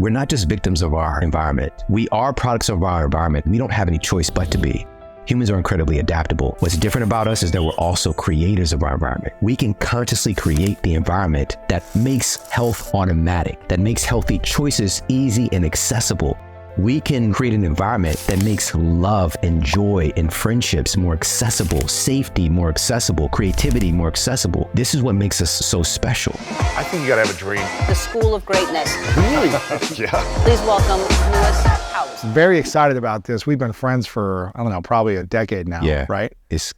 We're not just victims of our environment. We are products of our environment. We don't have any choice but to be. Humans are incredibly adaptable. What's different about us is that we're also creators of our environment. We can consciously create the environment that makes health automatic, that makes healthy choices easy and accessible. We can create an environment that makes love and joy and friendships more accessible, safety more accessible, creativity more accessible. This is what makes us so special. I think you gotta have a dream. The School of Greatness. Really? Yeah. Please welcome Lewis House. Very excited about this. We've been friends for, I don't know, probably a decade now, right? It's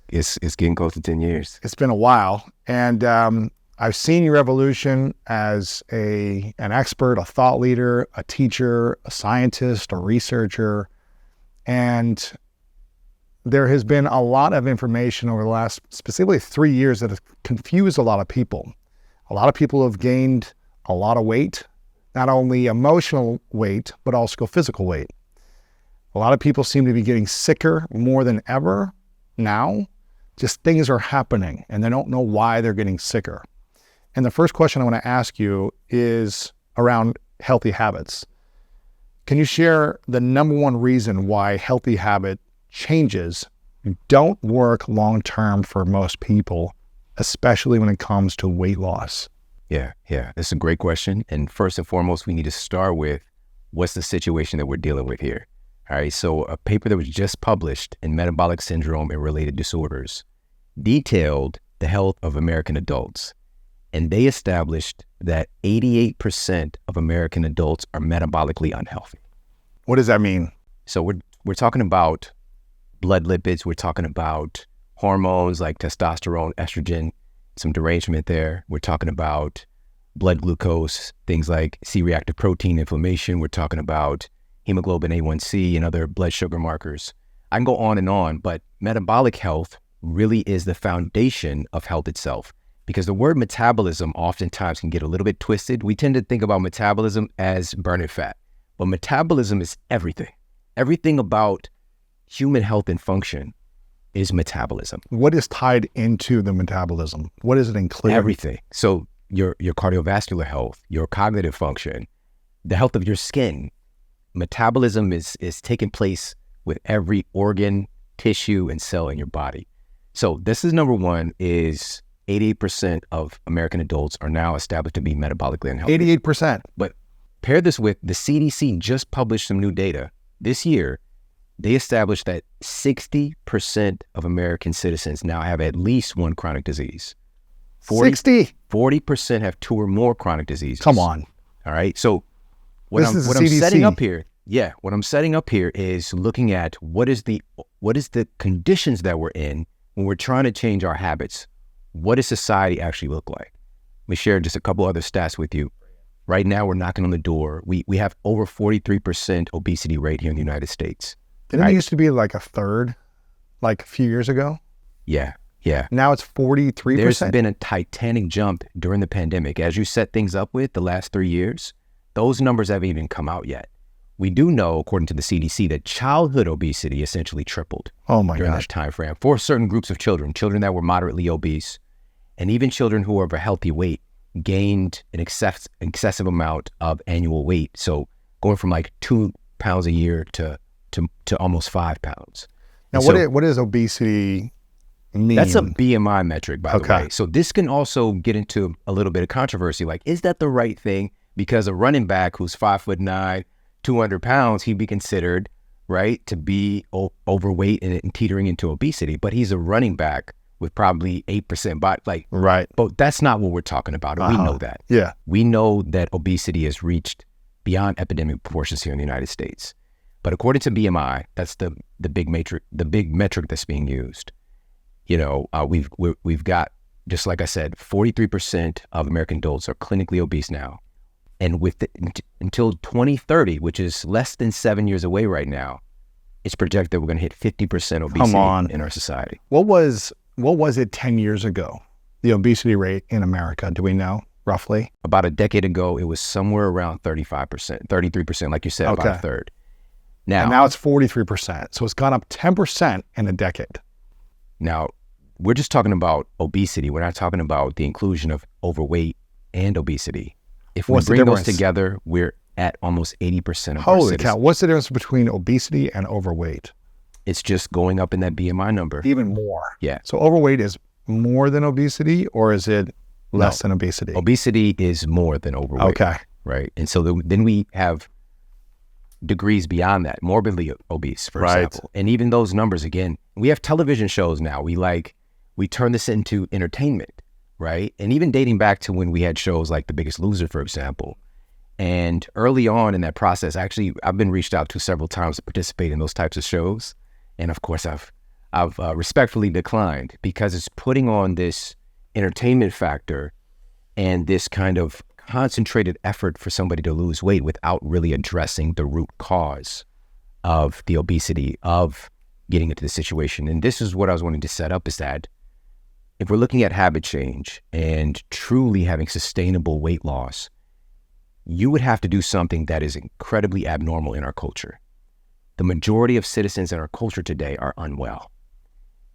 getting close to 10 years. It's been a while. And I've seen your evolution as an expert, a thought leader, a teacher, a scientist, a researcher. And there has been a lot of information over the last specifically 3 years that has confused a lot of people. A lot of people have gained a lot of weight, not only emotional weight, but also physical weight. A lot of people seem to be getting sicker more than ever now. Just things are happening and they don't know why they're getting sicker. And the first question I want to ask you is around healthy habits. Can you share the number one reason why healthy habit changes don't work long-term for most people, especially when it comes to weight loss? Yeah. That's a great question. And first and foremost, we need to start with what's the situation that we're dealing with here. All right. So a paper that was just published in Metabolic Syndrome and Related Disorders detailed the health of American adults. And they established that 88% of American adults are metabolically unhealthy. What does that mean? So we're talking about blood lipids. We're talking about hormones like testosterone, estrogen, some derangement there. We're talking about blood glucose, things like C-reactive protein inflammation. We're talking about hemoglobin A1C and other blood sugar markers. I can go on, but metabolic health really is the foundation of health itself. Because the word metabolism oftentimes can get a little bit twisted. We tend to think about metabolism as burning fat, but metabolism is everything. Everything about human health and function is metabolism. What is tied into the metabolism? What does it include? Everything. So your cardiovascular health, your cognitive function, the health of your skin. Metabolism is taking place with every organ, tissue, and cell in your body. So this is number one is 88% of American adults are now established to be metabolically unhealthy. 88%. But pair this with the CDC just published some new data this year. They established that 60% of American citizens now have at least one chronic disease. 40% have two or more chronic diseases. Come on. All right. So what I'm setting up here, what I'm setting up here is looking at what is the conditions that we're in when we're trying to change our habits. What does society actually look like? Let me share just a couple other stats with you. Right now, we're knocking on the door. We have over 43% obesity rate here in the United States. Didn't it used to be like a third, like a few years ago? Yeah. Now it's 43%? There's been a titanic jump during the pandemic. As you set things up with the last 3 years, those numbers haven't even come out yet. We do know, according to the CDC, that childhood obesity essentially tripled during that time frame for certain groups of children that were moderately obese, and even children who are of a healthy weight gained an excessive amount of annual weight. So going from like 2 pounds a year to almost 5 pounds. Now, what does obesity mean? That's a BMI metric, by the way. So this can also get into a little bit of controversy. Like, is that the right thing? Because a running back who's 5'9", 200 pounds, he'd be considered, right, to be overweight and teetering into obesity. But he's a running back with probably 8% body. Right. But that's not what we're talking about. And we know that. Yeah. We know that obesity has reached beyond epidemic proportions here in the United States. But according to BMI, that's the big metric that's being used. You know, we've got, just like I said, 43% of American adults are clinically obese now. And until 2030, which is less than 7 years away right now, it's projected we're going to hit 50% obesity in our society. What was it 10 years ago, the obesity rate in America? Do we know, roughly? About a decade ago, it was somewhere around 35%, 33%, like you said, about a third. Now it's 43%. So it's gone up 10% in a decade. Now, we're just talking about obesity. We're not talking about the inclusion of overweight and obesity. If we bring those together, we're at almost 80% of our Holy citizens. cow. What's the difference between obesity and overweight? It's just going up in that BMI number. Even more. Yeah. So overweight is more than obesity, or is it less No. than obesity? Obesity is more than overweight. Okay. Right. And so then we have degrees beyond that, morbidly obese, for Right. example. And even those numbers, again, we have television shows now. We turn this into entertainment, right? And even dating back to when we had shows like The Biggest Loser, for example. And early on in that process, actually, I've been reached out to several times to participate in those types of shows. And of course, I've respectfully declined because it's putting on this entertainment factor and this kind of concentrated effort for somebody to lose weight without really addressing the root cause of the obesity, of getting into the situation. And this is what I was wanting to set up, is that if we're looking at habit change and truly having sustainable weight loss, you would have to do something that is incredibly abnormal in our culture. The majority of citizens in our culture today are unwell.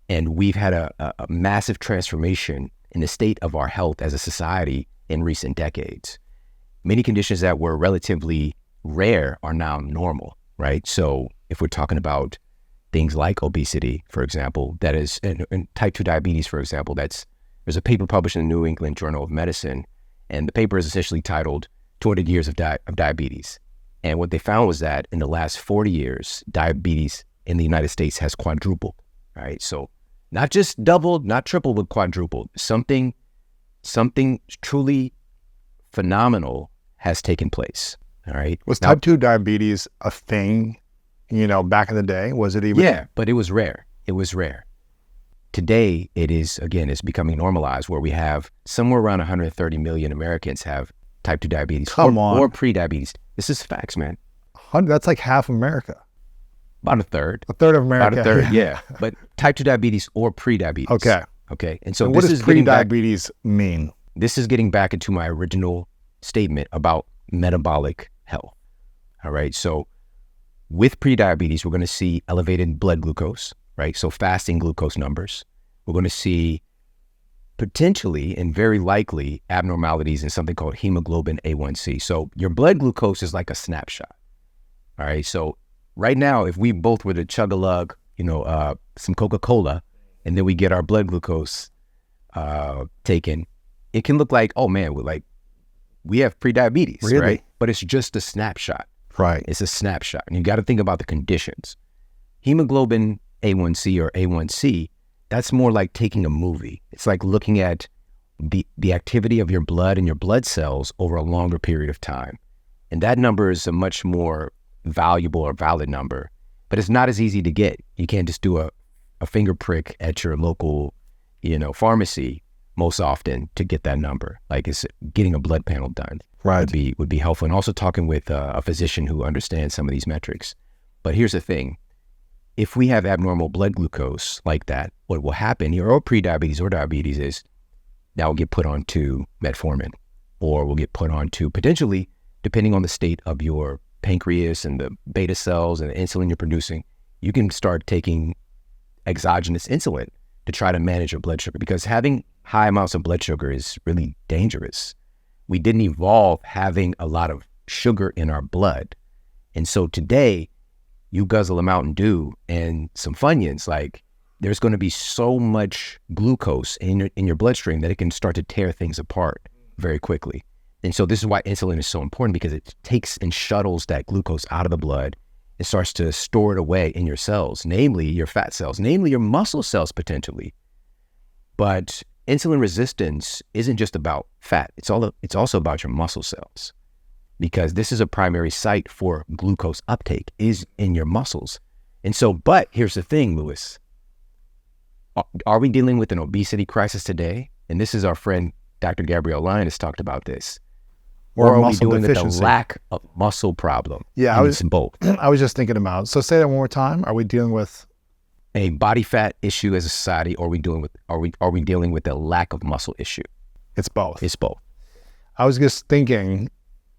And we've had a massive transformation in the state of our health as a society in recent decades. Many conditions that were relatively rare are now normal, right? So if we're talking about things like obesity, for example, that is, and type 2 diabetes, for example, there's a paper published in the New England Journal of Medicine, and the paper is essentially titled 200 Years of Diabetes. And what they found was that in the last 40 years, diabetes in the United States has quadrupled, right? So not just doubled, not tripled, but quadrupled. Something truly phenomenal has taken place, all right? Was Now, type 2 diabetes a thing, back in the day? Was it even? Yeah, but it was rare. It was rare. Today, it is, again, it's becoming normalized where we have somewhere around 130 million Americans have type 2 diabetes or pre-diabetes. This is facts, man. That's like half America. About a third. A third of America. About a third, yeah. But type 2 diabetes or pre-diabetes. Okay. And so what this does is getting back, pre-diabetes mean? this is getting back into my original statement about metabolic health. All right. So with pre-diabetes, we're going to see elevated blood glucose, right? So fasting glucose numbers. We're going to see potentially and very likely abnormalities in something called hemoglobin A1C. So your blood glucose is like a snapshot. All right. So right now, if we both were to chug a lug, some Coca-Cola, and then we get our blood glucose taken, it can look like, oh man, we have pre-diabetes, Really? right? But it's just a snapshot. Right. It's a snapshot. And you got to think about the conditions. Hemoglobin A1C or A1C, that's more like taking a movie. It's like looking at the activity of your blood and your blood cells over a longer period of time. And that number is a much more valuable or valid number, but it's not as easy to get. You can't just do a finger prick at your local, pharmacy most often to get that number. Like it's getting a blood panel done. Right. would be helpful. And also talking with a physician who understands some of these metrics. But here's the thing. If we have abnormal blood glucose like that, what will happen here, or pre-diabetes or diabetes, is that will get put onto metformin, or will get put onto, potentially, depending on the state of your pancreas and the beta cells and the insulin you're producing, you can start taking exogenous insulin to try to manage your blood sugar, because having high amounts of blood sugar is really dangerous. We didn't evolve having a lot of sugar in our blood. And so today, you guzzle a Mountain Dew and some Funyuns, like there's going to be so much glucose in your bloodstream that it can start to tear things apart very quickly. And so this is why insulin is so important, because it takes and shuttles that glucose out of the blood and starts to store it away in your cells, namely your fat cells, namely your muscle cells potentially. But insulin resistance isn't just about fat. It's also about your muscle cells, because this is a primary site for glucose uptake is in your muscles. And so, but here's the thing, Lewis. Are we dealing with an obesity crisis today? And this is our friend, Dr. Gabrielle Lyon has talked about this. Or are we dealing with a lack of muscle problem? Yeah, it's both. I was just thinking about, so say that one more time. Are we dealing with a body fat issue as a society, or are we dealing with a lack of muscle issue? It's both. It's both. I was just thinking,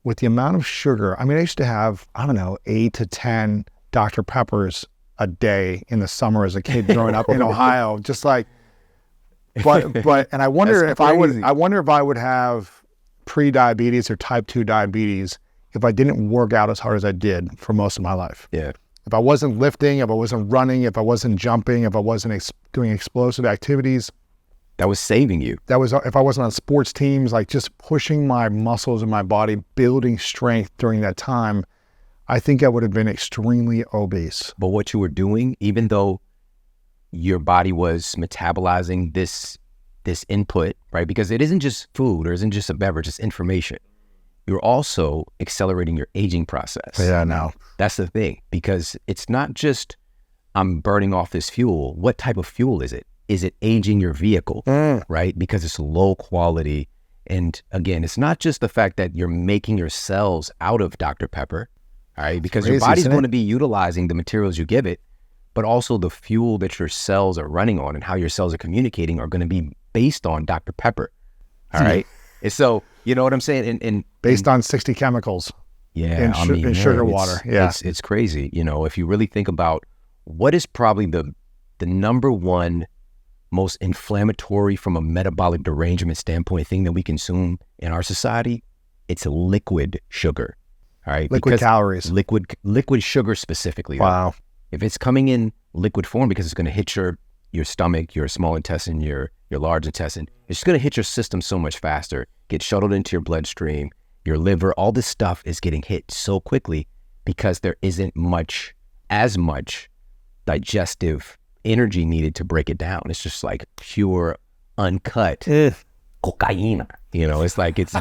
with the amount of sugar, I used to have, 8 to 10 Dr. Peppers a day in the summer as a kid growing up in Ohio, just like, and I wonder if I would have pre-diabetes or type 2 diabetes if I didn't work out as hard as I did for most of my life. Yeah. If I wasn't lifting, if I wasn't running, if I wasn't jumping, if I wasn't doing explosive activities, That was saving you. that was if I wasn't on sports teams, like just pushing my muscles in my body, building strength during that time, I think I would have been extremely obese. But what you were doing, even though your body was metabolizing this input, right? Because it isn't just food or isn't just a beverage, it's information. You're also accelerating your aging process. Yeah, no. That's the thing, because it's not just I'm burning off this fuel. What type of fuel is it? Is it aging your vehicle, right? Because it's low quality. And again, it's not just the fact that you're making your cells out of Dr. Pepper, all right? Because your Crazy, body's isn't going it? to be utilizing the materials you give it, but also the fuel that your cells are running on and how your cells are communicating are going to be based on Dr. Pepper, all right? And so, you know what I'm saying? And Based on 60 chemicals yeah, in sugar water. Yeah. It's crazy. You know, if you really think about what is probably the number one most inflammatory from a metabolic derangement standpoint thing that we consume in our society, it's a liquid sugar. All right. Liquid calories. Liquid sugar specifically. Wow. If it's coming in liquid form, because it's going to hit your stomach, your small intestine, your large intestine, it's going to hit your system so much faster, get shuttled into your bloodstream, your liver, all this stuff is getting hit so quickly because there isn't as much digestive energy needed to break it down. It's just like pure, uncut cocaine. You know, it's like, it's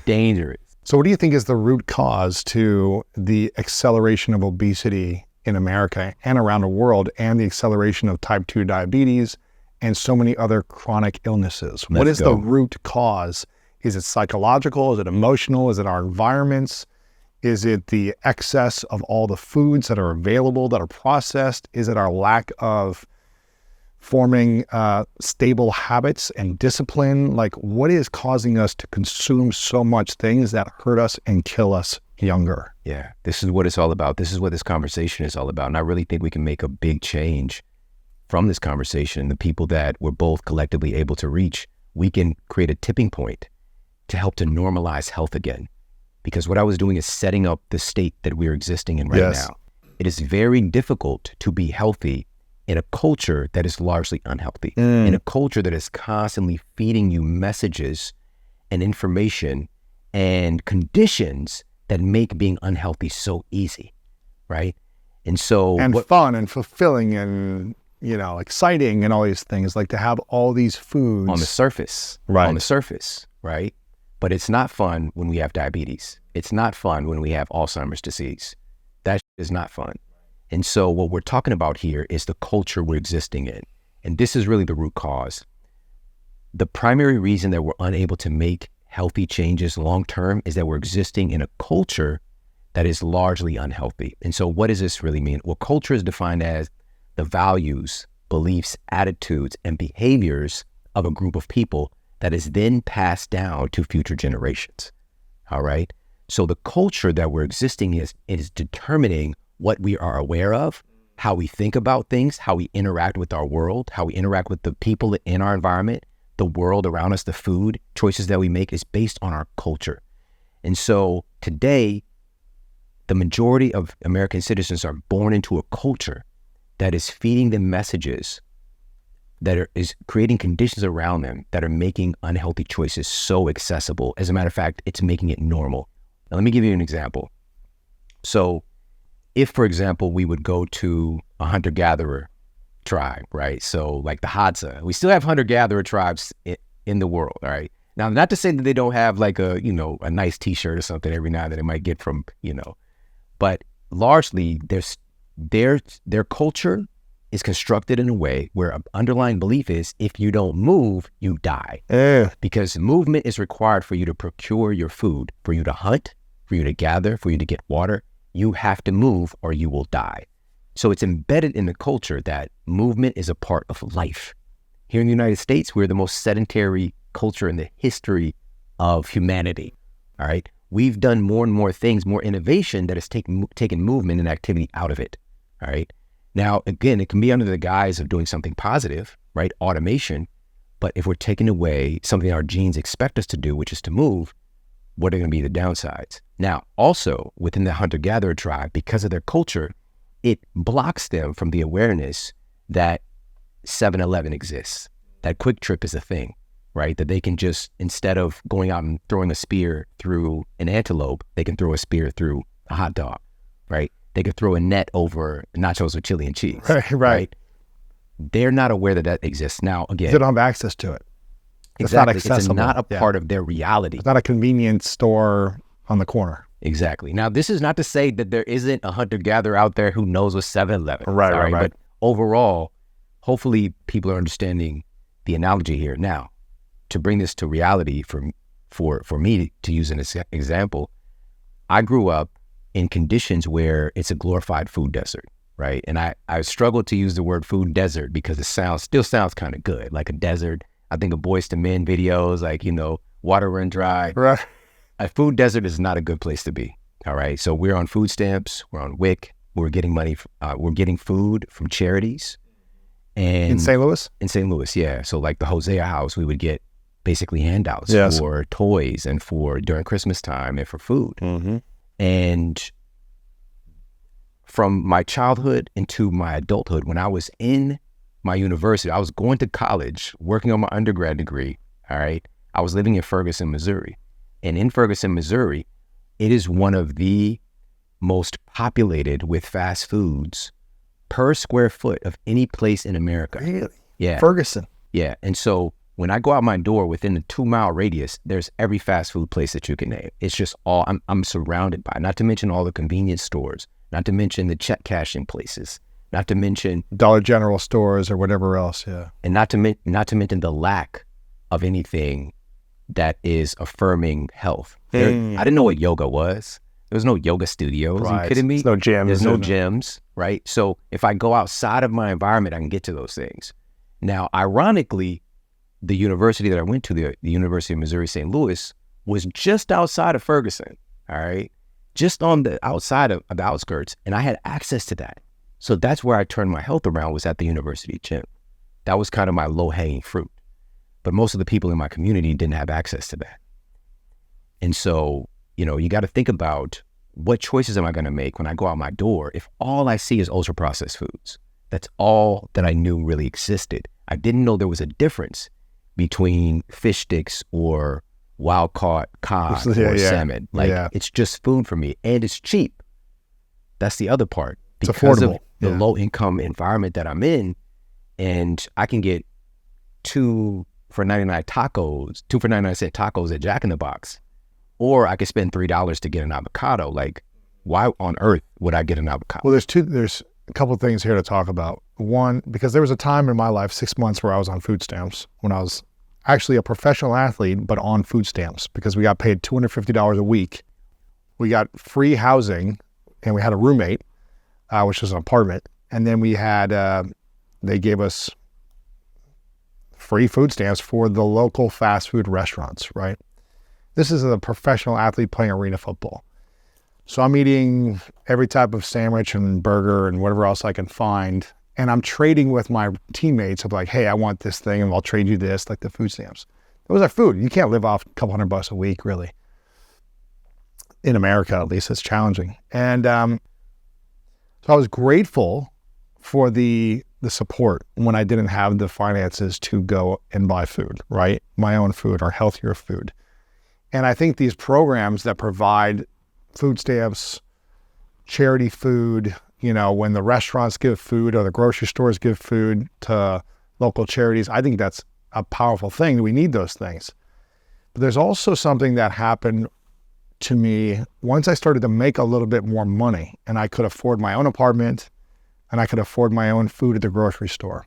dangerous. So what do you think is the root cause to the acceleration of obesity in America and around the world, and the acceleration of type 2 diabetes and so many other chronic illnesses? What is the root cause? Is it psychological? Is it emotional? Is it our environments? Is it the excess of all the foods that are available that are processed? Is it our lack of forming stable habits and discipline? Like, what is causing us to consume so much things that hurt us and kill us younger? Yeah, this is what it's all about. This is what this conversation is all about. And I really think we can make a big change from this conversation. The people that we're both collectively able to reach, we can create a tipping point to help to normalize health again. Because what I was doing is setting up the state that we're existing in right now. It is very difficult to be healthy in a culture that is largely unhealthy, in a culture that is constantly feeding you messages and information and conditions that make being unhealthy so easy, right? And so... And fun and fulfilling and, you know, exciting and all these things, like to have all these foods. On the surface. Right. On the surface, right? But it's not fun when we have diabetes. It's not fun when we have Alzheimer's disease. That is not fun. And so what we're talking about here is the culture we're existing in. And this is really the root cause. The primary reason that we're unable to make healthy changes long-term is that we're existing in a culture that is largely unhealthy. And so what does this really mean? Well, culture is defined as the values, beliefs, attitudes, and behaviors of a group of people that is then passed down to future generations. All right? So the culture that we're existing is determining what we are aware of, how we think about things, how we interact with our world, how we interact with the people in our environment, the world around us, the food choices that we make is based on our culture. And so today, the majority of American citizens are born into a culture that is feeding them messages that is creating conditions around them that are making unhealthy choices so accessible. As a matter of fact, it's making it normal. Now, let me give you an example. So if, for example, we would go to a hunter-gatherer tribe, right? So like the Hadza, we still have hunter-gatherer tribes in the world, all right? Now, not to say that they don't have like a nice t-shirt or something every now and then they might get from, but largely their culture is constructed in a way where an underlying belief is if you don't move, you die. Because movement is required for you to procure your food, for you to hunt, for you to gather, for you to get water. You have to move or you will die. So it's embedded in the culture that movement is a part of life. Here in the United States, we're the most sedentary culture in the history of humanity, all right? We've done more and more things, more innovation that has taken movement and activity out of it, all right? Now, again, it can be under the guise of doing something positive, right? Automation. But if we're taking away something our genes expect us to do, which is to move, what are going to be the downsides? Now, also within the hunter-gatherer tribe, because of their culture, it blocks them from the awareness that 7-Eleven exists, that Quick Trip is a thing, right? That they can just, instead of going out and throwing a spear through an antelope, they can throw a spear through a hot dog, right? They could throw a net over nachos with chili and cheese, right? They're not aware that that exists. Now, again, they don't have access to it. Exactly. It's not accessible. It's not a part of their reality. It's not a convenience store on the corner. Exactly. Now, this is not to say that there isn't a hunter-gatherer out there who knows what 7-Eleven is. Right. But overall, hopefully people are understanding the analogy here. Now, to bring this to reality for me to use an example, I grew up in conditions where it's a glorified food desert, right? And I struggle to use the word food desert because it still sounds kind of good, like a desert. I think of Boyz II Men videos, like, water run dry. Right. A food desert is not a good place to be. All right. So we're on food stamps. We're on WIC. We're getting money. We're getting food from charities. And In St. Louis? In St. Louis, yeah. So like the Hosea House, we would get basically handouts for toys and for during Christmas time and for food. Mm-hmm. And from my childhood into my adulthood, when I was in my university, I was going to college, working on my undergrad degree. All right. I was living in Ferguson, Missouri. And in Ferguson, Missouri, it is one of the most populated with fast foods per square foot of any place in America. Really? Yeah. Ferguson. Yeah. And so when I go out my door within a 2-mile radius, there's every fast food place that you can name. It's just all I'm surrounded by, not to mention all the convenience stores, not to mention the check cashing places, not to mention Dollar General stores or whatever else. Yeah. And not to mention the lack of anything that is affirming health. I didn't know what yoga was. There was no yoga studios. Are you kidding me? There's no gyms. There's no gyms, right? So if I go outside of my environment, I can get to those things. Now, ironically, the university that I went to, the University of Missouri St. Louis, was just outside of Ferguson, all right? Just on the outside of the outskirts, and I had access to that. So that's where I turned my health around, was at the university gym. That was kind of my low-hanging fruit. But most of the people in my community didn't have access to that. And so, you got to think about, what choices am I going to make when I go out my door if all I see is ultra-processed foods? That's all that I knew really existed. I didn't know there was a difference between fish sticks or wild-caught cod or salmon. It's just food for me, and it's cheap. That's the other part. It's affordable. Of the low-income environment that I'm in, and I can get 2 for 99 cent tacos at Jack in the Box, or I could spend $3 to get an avocado. Like, why on earth would I get an avocado? Well, there's a couple of things here to talk about. One, because there was a time in my life, 6 months, where I was on food stamps when I was actually a professional athlete, but on food stamps, because we got paid $250 a week. We got free housing, and we had a roommate, which was an apartment. And then we had, they gave us free food stamps for the local fast food restaurants, right? This is a professional athlete playing arena football. So I'm eating every type of sandwich and burger and whatever else I can find. And I'm trading with my teammates of like, hey, I want this thing and I'll trade you this, like the food stamps. It was our food. You can't live off a couple $100 a week, really. In America, at least, it's challenging. And so I was grateful for the support when I didn't have the finances to go and buy food, right? My own food or healthier food. And I think these programs that provide food stamps, charity food, when the restaurants give food or the grocery stores give food to local charities, I think that's a powerful thing. We need those things. But there's also something that happened to me once I started to make a little bit more money and I could afford my own apartment and I could afford my own food at the grocery store.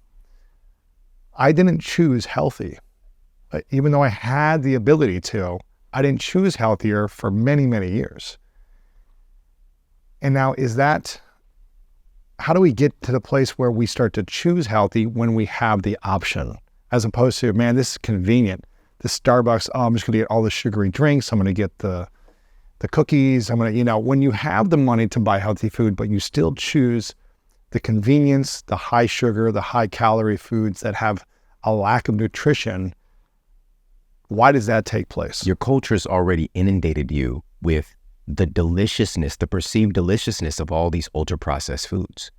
I didn't choose healthy. Even though I had the ability to, I didn't choose healthier for many, many years. And now how do we get to the place where we start to choose healthy when we have the option, as opposed to, man, this is convenient. This Starbucks, I'm just gonna get all the sugary drinks. I'm gonna get the cookies. I'm gonna, when you have the money to buy healthy food, but you still choose the convenience, the high sugar, the high calorie foods that have a lack of nutrition, Why does that take place? Your culture's already inundated you with the deliciousness, the perceived deliciousness of all these ultra-processed foods.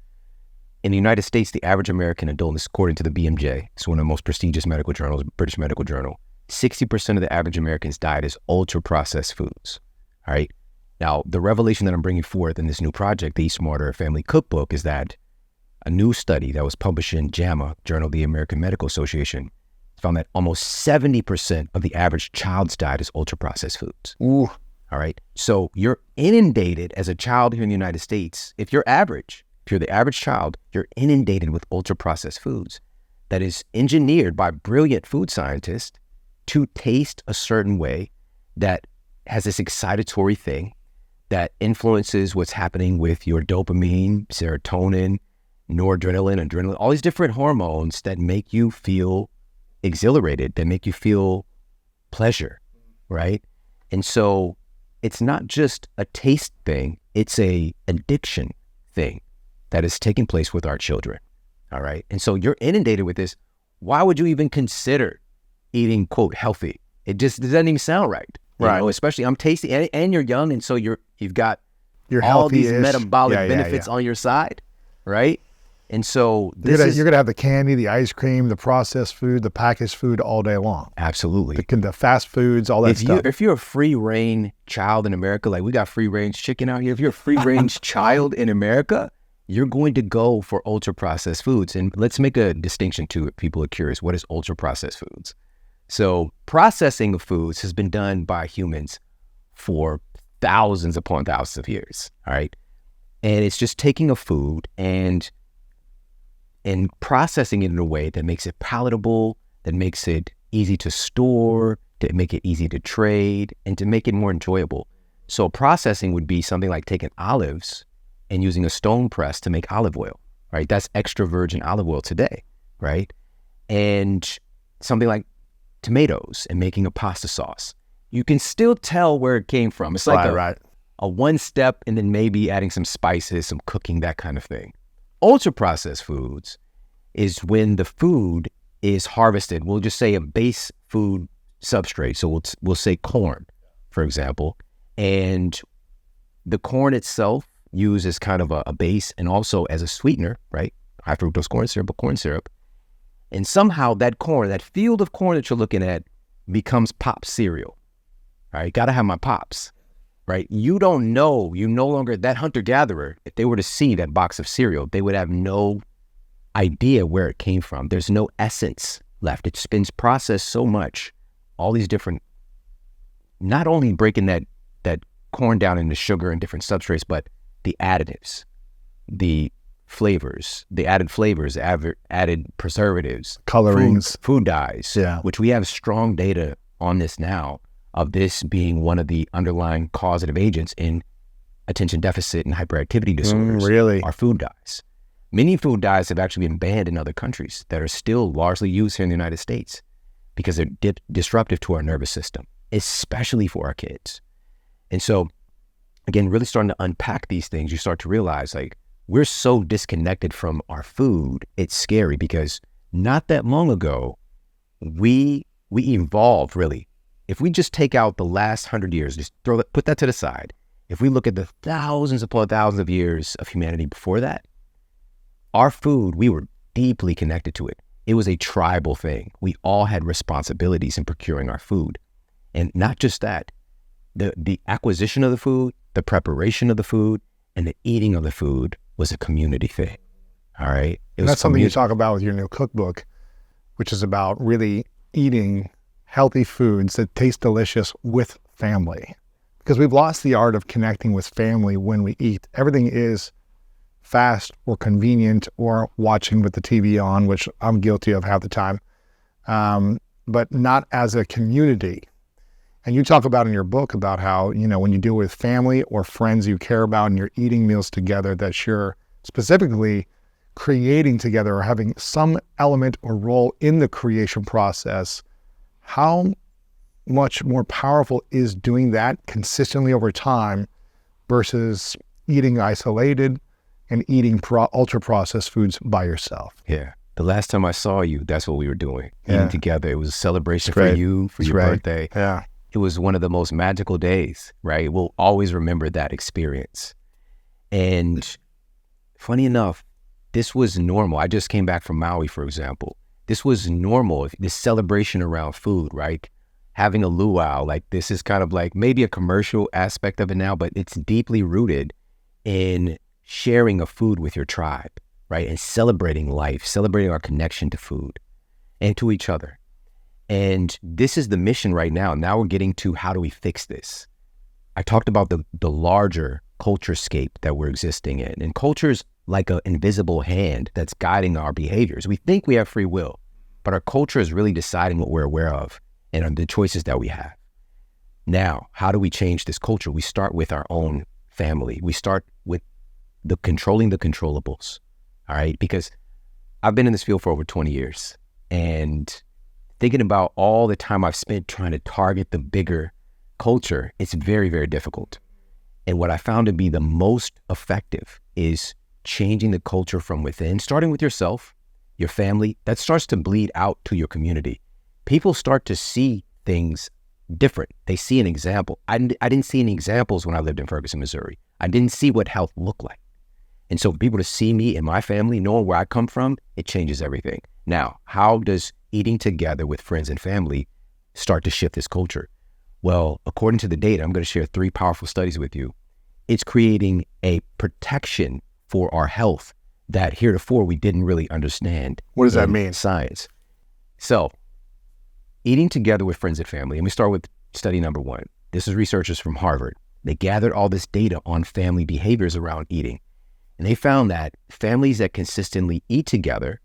In the United States, the average American adult, this is according to the BMJ, it's one of the most prestigious medical journals, British Medical Journal, 60% of the average American's diet is ultra-processed foods, all right? Now, the revelation that I'm bringing forth in this new project, the Eat Smarter Family Cookbook, is that a new study that was published in JAMA, Journal of the American Medical Association, found that almost 70% of the average child's diet is ultra-processed foods. Ooh. All right? So you're inundated as a child here in the United States. If you're the average child, you're inundated with ultra-processed foods that is engineered by brilliant food scientists to taste a certain way that has this excitatory thing that influences what's happening with your dopamine, serotonin, noradrenaline, adrenaline, all these different hormones that make you feel exhilarated, that make you feel pleasure, right? And so it's not just a taste thing, it's a addiction thing that is taking place with our children, all right? And so you're inundated with this. Why would you even consider eating, quote, healthy? It just doesn't even sound right. You know, especially I'm tasty and you're young, and so you've got all these metabolic benefits on your side, right? And so you're gonna have the candy, the ice cream, the processed food, the packaged food all day long. Absolutely. The fast foods, all that stuff. If you're a free range child in America, like we got free range chicken out here, if you're a free range child in America, you're going to go for ultra processed foods. And let's make a distinction too, if people are curious, what is ultra processed foods? So processing of foods has been done by humans for thousands upon thousands of years, all right? And it's just taking a food and processing it in a way that makes it palatable, that makes it easy to store, to make it easy to trade, and to make it more enjoyable. So processing would be something like taking olives and using a stone press to make olive oil, right? That's extra virgin olive oil today, right? And something like tomatoes and making a pasta sauce. You can still tell where it came from. It's like a one step and then maybe adding some spices, some cooking, that kind of thing. Ultra processed foods is when the food is harvested. We'll just say a base food substrate. So we'll say corn, for example, and the corn itself used as kind of a base and also as a sweetener, right? High fructose corn syrup, but corn syrup. And somehow that corn, that field of corn that you're looking at, becomes pop cereal, right? Gotta have my pops, right? You don't know, you no longer, that hunter-gatherer, if they were to see that box of cereal, they would have no idea where it came from. There's no essence left. It's been processed so much, all these different, not only breaking that corn down into sugar and different substrates, but the additives, the flavors, the added flavors, added preservatives, colorings, food dyes, which we have strong data on this now of this being one of the underlying causative agents in attention deficit and hyperactivity disorders. Really? Are food dyes. Many food dyes have actually been banned in other countries that are still largely used here in the United States because they're disruptive to our nervous system, especially for our kids. And so, again, really starting to unpack these things, you start to realize, like, we're so disconnected from our food, it's scary because not that long ago, we evolved, really. If we just take out the last 100 years, just put that to the side. If we look at the thousands upon thousands of years of humanity before that, our food, we were deeply connected to it. It was a tribal thing. We all had responsibilities in procuring our food. And not just that, the acquisition of the food, the preparation of the food, and the eating of the food was a community thing, all right? And that's something you talk about with your new cookbook, which is about really eating healthy foods that taste delicious with family. Because we've lost the art of connecting with family when we eat. Everything is fast or convenient or watching with the TV on, which I'm guilty of half the time, but not as a community. And you talk about in your book about how, you know, when you deal with family or friends you care about and you're eating meals together, that you're specifically creating together or having some element or role in the creation process. How much more powerful is doing that consistently over time versus eating isolated and eating ultra-processed foods by yourself? Yeah. The last time I saw you, that's what we were doing, Yeah. eating together. It was a celebration That's for right. you, for That's your right. birthday. Yeah. It was one of the most magical days, right? We'll always remember that experience. And funny enough, this was normal. I just came back from Maui, for example. This was normal, this celebration around food, right? Having a luau, like this is kind of like maybe a commercial aspect of it now, but it's deeply rooted in sharing a food with your tribe, right? And celebrating life, celebrating our connection to food and to each other. And this is the mission right now. Now we're getting to how do we fix this? I talked about the larger culture scape that we're existing in. And culture is like an invisible hand that's guiding our behaviors. We think we have free will, but our culture is really deciding what we're aware of and the choices that we have. Now, how do we change this culture? We start with our own family. We start with controlling the controllables, all right? Because I've been in this field for over 20 years and thinking about all the time I've spent trying to target the bigger culture, it's very, very difficult. And what I found to be the most effective is changing the culture from within, starting with yourself, your family. That starts to bleed out to your community. People start to see things different. They see an example. I didn't see any examples when I lived in Ferguson, Missouri. I didn't see what health looked like. And so for people to see me and my family, knowing where I come from, it changes everything. Now, how does eating together with friends and family start to shift this culture? Well, according to the data, I'm going to share 3 powerful studies with you. It's creating a protection for our health that heretofore we didn't really understand. What does that mean? Science. So, eating together with friends and family, and we start with study number 1. This is researchers from Harvard. They gathered all this data on family behaviors around eating. And they found that families that consistently eat together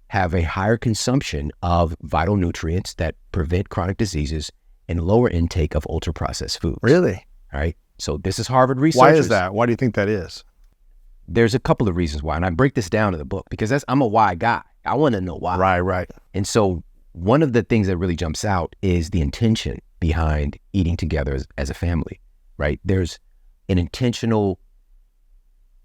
have a higher consumption of vital nutrients that prevent chronic diseases and lower intake of ultra-processed foods. Really? All right. So this is Harvard research. Why is that? Why do you think that is? There's a couple of reasons why, and I break this down in the book because I'm a why guy. I want to know why. Right. And so one of the things that really jumps out is the intention behind eating together as a family, right? There's an intentional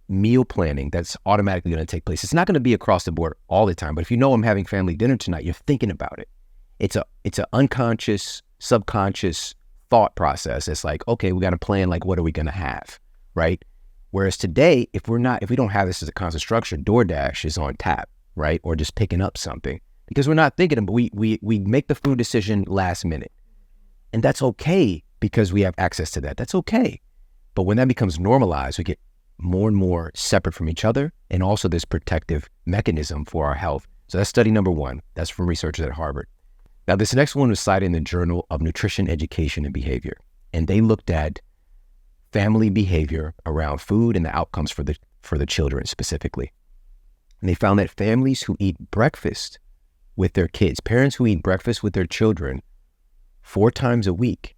meal planning that's automatically going to take place. It's not going to be across the board all the time, but if you know I'm having family dinner tonight, you're thinking about it. It's an unconscious, subconscious thought process. It's like, okay, we got to plan, like, what are we going to have, right? Whereas today, if we don't have this as a constant structure, DoorDash is on tap, right? Or just picking up something because we're not thinking, but we make the food decision last minute. And that's okay because we have access to that. That's okay. But when that becomes normalized, we get more and more separate from each other, and also this protective mechanism for our health. So that's study number 1. That's from researchers at Harvard. Now, this next one was cited in the Journal of Nutrition, Education, and Behavior, and they looked at family behavior around food and the outcomes for the children specifically. And they found that families who eat breakfast with their kids, parents who eat breakfast with their children 4 times a week,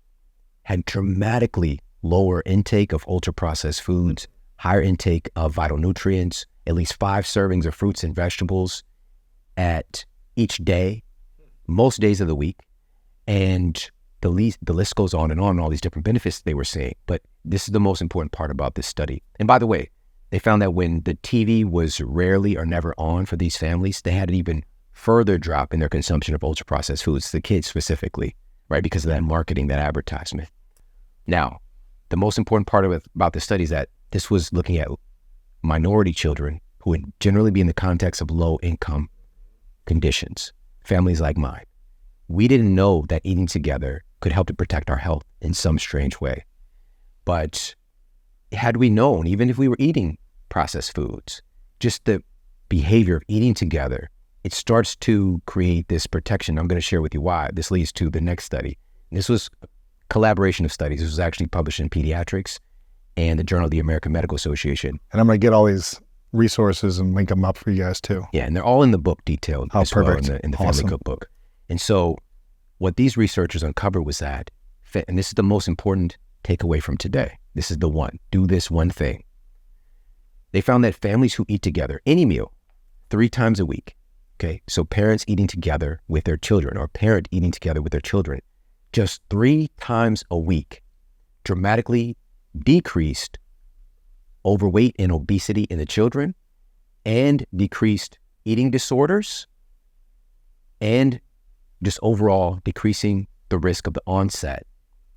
had dramatically lower intake of ultra-processed foods, higher intake of vital nutrients, at least 5 servings of fruits and vegetables at each day, most days of the week. And the list goes on and all these different benefits they were seeing. But this is the most important part about this study. And by the way, they found that when the TV was rarely or never on for these families, they had an even further drop in their consumption of ultra-processed foods, the kids specifically, right? Because of that marketing, that advertisement. Now, the most important part about the study is that this was looking at minority children who would generally be in the context of low income conditions, families like mine. We didn't know that eating together could help to protect our health in some strange way. But had we known, even if we were eating processed foods, just the behavior of eating together, it starts to create this protection. I'm going to share with you why. This leads to the next study. And this was a collaboration of studies. This was actually published in Pediatrics and the Journal of the American Medical Association. And I'm going to get all these resources and link them up for you guys too. Yeah, and they're all in the book detailed as perfect. well in the Awesome. family cookbook. And so what these researchers uncovered was that, and this is the most important takeaway from today, this is the one, do this one thing. They found that families who eat together, any meal, 3 times a week, okay, so parents eating together with their children or parent eating together with their children, just 3 times a week, dramatically decreased overweight and obesity in the children and decreased eating disorders and just overall decreasing the risk of the onset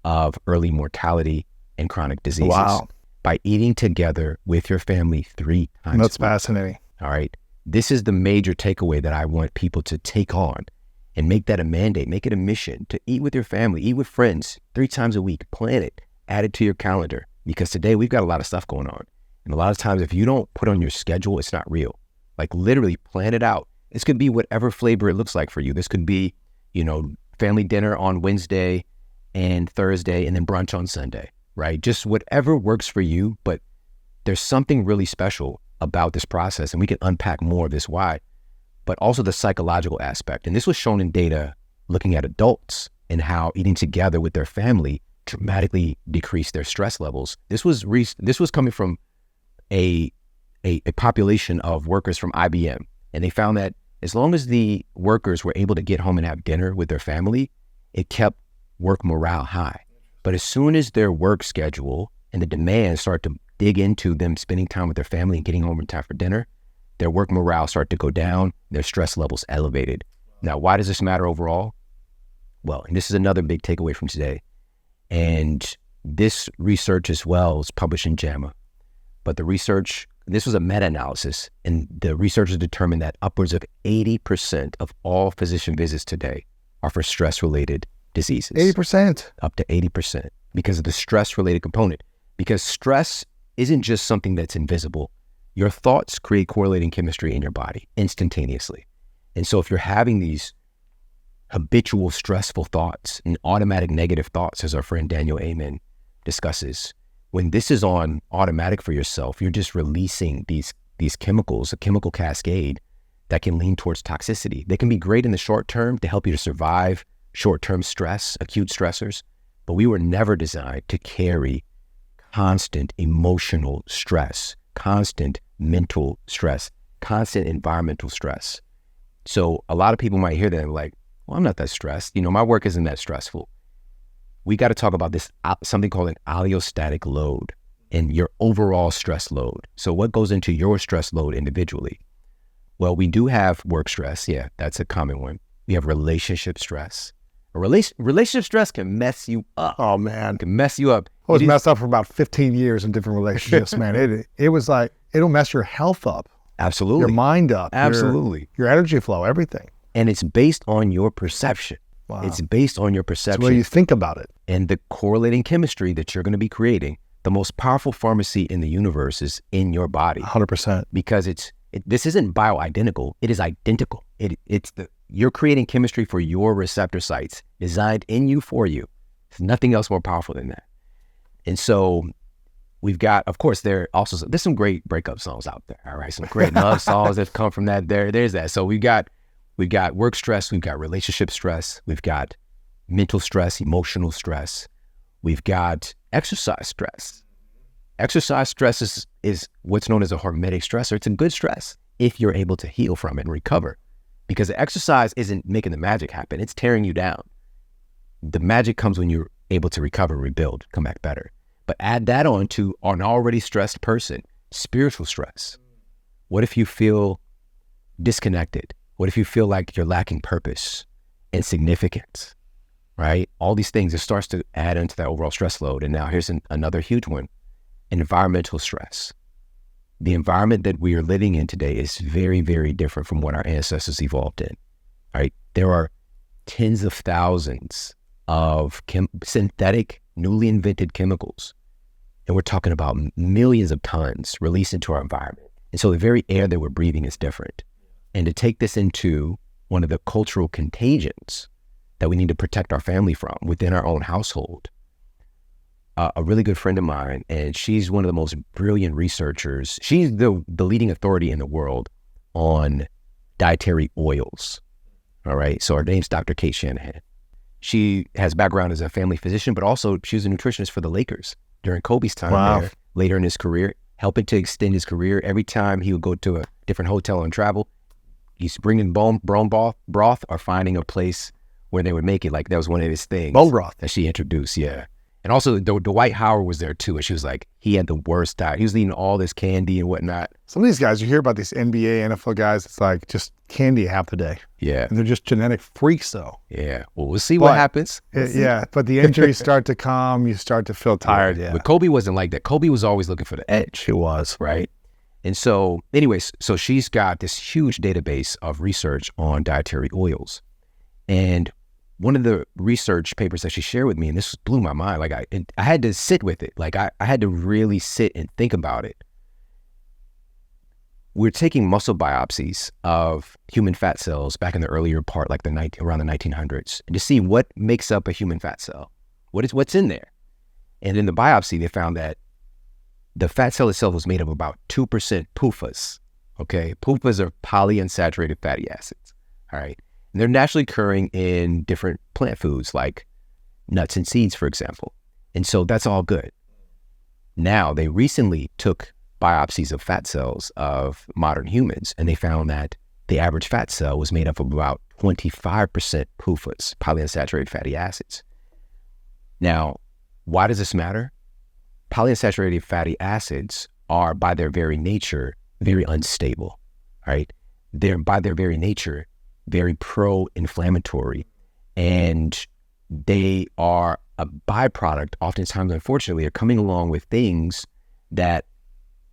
of early mortality and chronic diseases. Wow. By eating together with your family 3 times That's a week. fascinating. All right. This is the major takeaway that I want people to take on and make that a mandate, make it a mission to eat with your family, eat with friends 3 times a week, plan it, add it to your calendar. Because today we've got a lot of stuff going on. And a lot of times if you don't put on your schedule, it's not real. Like literally plan it out. This could be whatever flavor it looks like for you. This could be, family dinner on Wednesday and Thursday and then brunch on Sunday, right? Just whatever works for you. But there's something really special about this process, and we can unpack more of this why, but also the psychological aspect. And this was shown in data looking at adults and how eating together with their family dramatically decreased their stress levels. This was coming from a population of workers from IBM, and they found that as long as the workers were able to get home and have dinner with their family, it kept work morale high. But as soon as their work schedule and the demands start to dig into them spending time with their family and getting home in time for dinner, their work morale started to go down, their stress levels elevated. Now, why does this matter overall? Well, and this is another big takeaway from today. And this research as well is published in JAMA. But the research, this was a meta-analysis, and the researchers determined that upwards of 80% of all physician visits today are for stress-related diseases. 80%. Up to 80% because of the stress-related component. Because stress isn't just something that's invisible. Your thoughts create correlating chemistry in your body instantaneously. And so if you're having these habitual stressful thoughts and automatic negative thoughts, as our friend Daniel Amen discusses, when this is on automatic for yourself, you're just releasing these chemicals, a chemical cascade that can lean towards toxicity. They can be great in the short term to help you to survive short-term stress, acute stressors, but we were never designed to carry constant emotional stress, constant mental stress, constant environmental stress. So a lot of people might hear that and be like, well, I'm not that stressed. My work isn't that stressful. We got to talk about this, something called an allostatic load and your overall stress load. So what goes into your stress load individually? Well, we do have work stress. Yeah, that's a common one. We have relationship stress. Relationship stress can mess you up. Oh, man. It can mess you up. I was messed up for about 15 years in different relationships, man. It was like, it'll mess your health up. Absolutely. Your mind up. Absolutely. Your energy flow, everything. And it's based on your perception. Wow. It's based on your perception. It's the way you think about it. And the correlating chemistry that you're going to be creating. The most powerful pharmacy in the universe is in your body. 100%. Because this isn't bioidentical. It is identical. You're creating chemistry for your receptor sites designed in you for you. There's nothing else more powerful than that. And so we've got, of course, there's some great breakup songs out there. All right. Some great love songs that come from that. There's that. So we've got work stress. We've got relationship stress. We've got mental stress, emotional stress. We've got exercise stress. Exercise stress is what's known as a hormetic stressor. It's a good stress if you're able to heal from it and recover. Because exercise isn't making the magic happen. It's tearing you down. The magic comes when you're able to recover, rebuild, come back better. But add that on to an already stressed person, spiritual stress. What if you feel disconnected? What if you feel like you're lacking purpose and significance, right? All these things, it starts to add into that overall stress load. And now here's another huge one, environmental stress. The environment that we are living in today is very, very different from what our ancestors evolved in, right? There are tens of thousands of synthetic, newly invented chemicals. And we're talking about millions of tons released into our environment. And so the very air that we're breathing is different. And to take this into one of the cultural contagions that we need to protect our family from within our own household, a really good friend of mine, and she's one of the most brilliant researchers. She's the leading authority in the world on dietary oils. All right. So her name's Dr. Kate Shanahan. She has background as a family physician, but also she was a nutritionist for the Lakers during Kobe's time there, later in his career, helping to extend his career. Every time he would go to a different hotel and travel, he's bringing bone broth or finding a place where they would make it. Like that was one of his things. Bone broth. That she introduced, yeah. And also, Dwight Howard was there too, and she was like, he had the worst diet. He was eating all this candy and whatnot. Some of these guys, you hear about these NBA, NFL guys, it's like just candy half the day. Yeah. And they're just genetic freaks, though. Yeah. Well, we'll see what happens. Yeah, but the injuries start to come. You start to feel tired. Yeah. But Kobe wasn't like that. Kobe was always looking for the edge. He was. Right? And so, anyways, so she's got this huge database of research on dietary oils. And one of the research papers that she shared with me, and this blew my mind, like I had to sit with it. Like I had to really sit and think about it. We're taking muscle biopsies of human fat cells back in the earlier part, like around the 1900s, and to see what makes up a human fat cell. What's in there? And in the biopsy, they found that the fat cell itself was made of about 2% PUFAs. Okay, PUFAs are polyunsaturated fatty acids. All right. And they're naturally occurring in different plant foods like nuts and seeds, for example. And so that's all good. Now, they recently took biopsies of fat cells of modern humans, and they found that the average fat cell was made up of about 25% PUFAs, polyunsaturated fatty acids. Now, why does this matter? Polyunsaturated fatty acids are, by their very nature, very unstable, right? They're, by their very nature, very pro-inflammatory, and they are a byproduct, oftentimes, unfortunately, are coming along with things that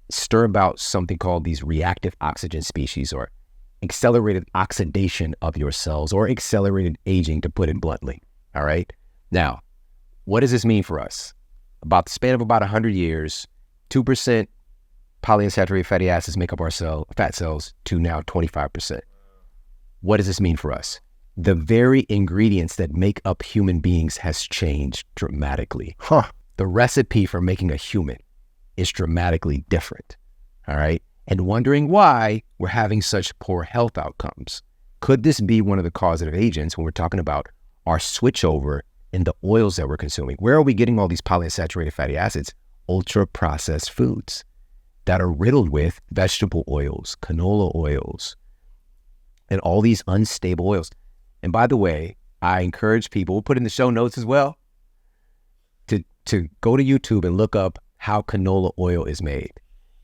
stir about something called these reactive oxygen species, or accelerated oxidation of your cells, or accelerated aging, to put it bluntly. All right. Now, what does this mean for us? About the span of about 100 years, 2% polyunsaturated fatty acids make up our fat cells to now 25%. What does this mean for us? The very ingredients that make up human beings has changed dramatically. The recipe for making a human is dramatically different. All right. And wondering why we're having such poor health outcomes. Could this be one of the causative agents when we're talking about our switchover in the oils that we're consuming? Where are we getting all these polyunsaturated fatty acids? Ultra processed foods that are riddled with vegetable oils, canola oils, and all these unstable oils. And by the way, I encourage people, we'll put in the show notes as well, to go to YouTube and look up how canola oil is made.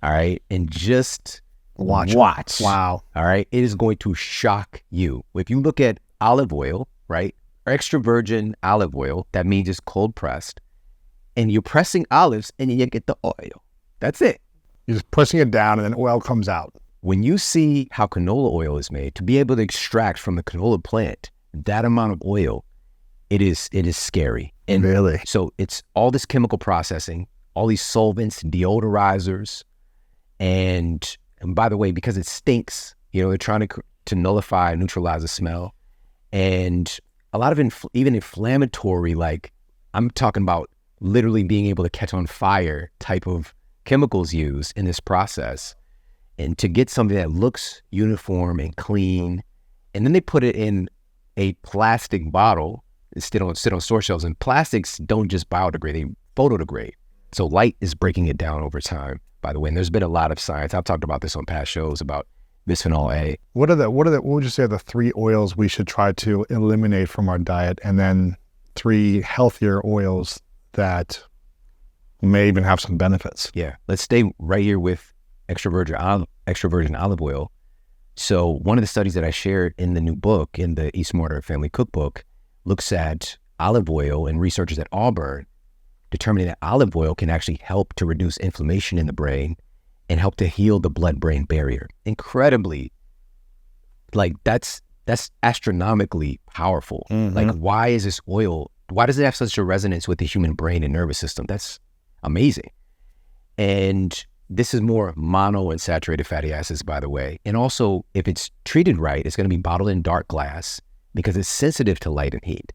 All right. And just watch. Wow. All right. It is going to shock you. If you look at olive oil, right? Extra virgin olive oil, that means it's cold pressed. And you're pressing olives and you get the oil. That's it. You're just pressing it down and then oil comes out. When you see how canola oil is made, to be able to extract from the canola plant that amount of oil, it is scary. And really? So it's all this chemical processing, all these solvents, deodorizers, and by the way, because it stinks, they're trying to nullify, neutralize the smell, and a lot of even inflammatory, like I'm talking about literally being able to catch on fire type of chemicals used in this process. And to get something that looks uniform and clean, and then they put it in a plastic bottle and sit on store shelves. And plastics don't just biodegrade, they photodegrade. So light is breaking it down over time, by the way. And there's been a lot of science. I've talked about this on past shows about bisphenol A. What would you say are the 3 oils we should try to eliminate from our diet, and then 3 healthier oils that may even have some benefits? Yeah, let's stay right here with extra virgin olive oil. So one of the studies that I shared in the new book, in the Eat Smarter Family Cookbook, looks at olive oil, and researchers at Auburn determining that olive oil can actually help to reduce inflammation in the brain and help to heal the blood-brain barrier. Incredibly, like that's astronomically powerful. Mm-hmm. Like, why is this oil, why does it have such a resonance with the human brain and nervous system? That's amazing. And this is more monounsaturated fatty acids, by the way. And also, if it's treated right, it's going to be bottled in dark glass because it's sensitive to light and heat.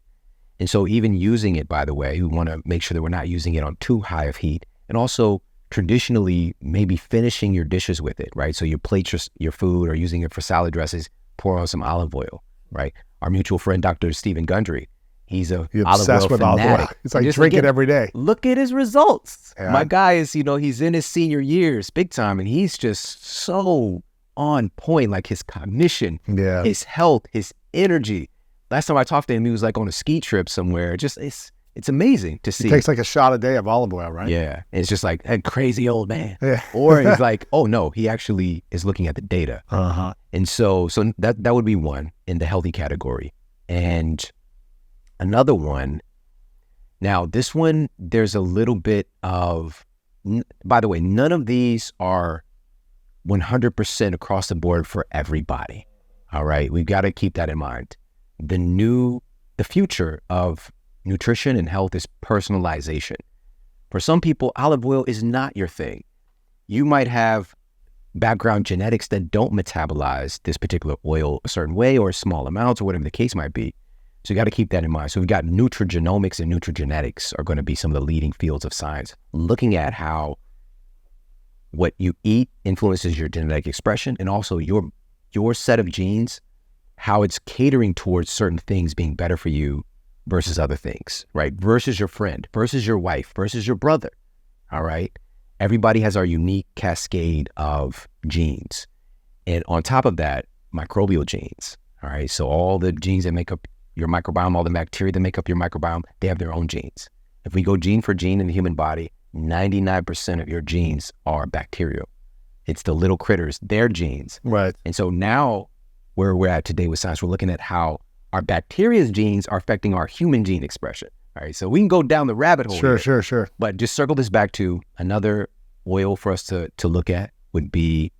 And so even using it, by the way, we want to make sure that we're not using it on too high of heat. And also, traditionally, maybe finishing your dishes with it, right? So you plate your food, or using it for salad dressings, pour on some olive oil, right? Our mutual friend, Dr. Stephen Gundry, he's obsessed with olive oil. It's like, drink it every day. Look at his results. Yeah. My guy is, he's in his senior years, big time, and he's just so on point, like his cognition, his health, his energy. Last time I talked to him, he was like on a ski trip somewhere. Just, it's It's amazing to see. He takes like a shot a day of olive oil, right? Yeah. And it's just like a crazy old man. Yeah. Or he's like, oh no, he actually is looking at the data. Uh-huh. And so that would be one in the healthy category. And another one, now this one, there's a little bit of, by the way, none of these are 100% across the board for everybody. All right. We've got to keep that in mind. The future of nutrition and health is personalization. For some people, olive oil is not your thing. You might have background genetics that don't metabolize this particular oil a certain way or small amounts or whatever the case might be. So you got to keep that in mind. So we've got nutrigenomics and nutrigenetics are going to be some of the leading fields of science, looking at how what you eat influences your genetic expression and also your set of genes, how it's catering towards certain things being better for you versus other things, right? Versus your friend, versus your wife, versus your brother, all right? Everybody has our unique cascade of genes. And on top of that, microbial genes, all right? So all the genes that make up your microbiome, all the bacteria that make up your microbiome, they have their own genes. If we go gene for gene in the human body, 99% of your genes are bacterial. It's the little critters, their genes. Right. And so now where we're at today with science, we're looking at how our bacteria's genes are affecting our human gene expression. All right, so we can go down the rabbit hole here. Sure. But just circle this back to another oil for us to look at would be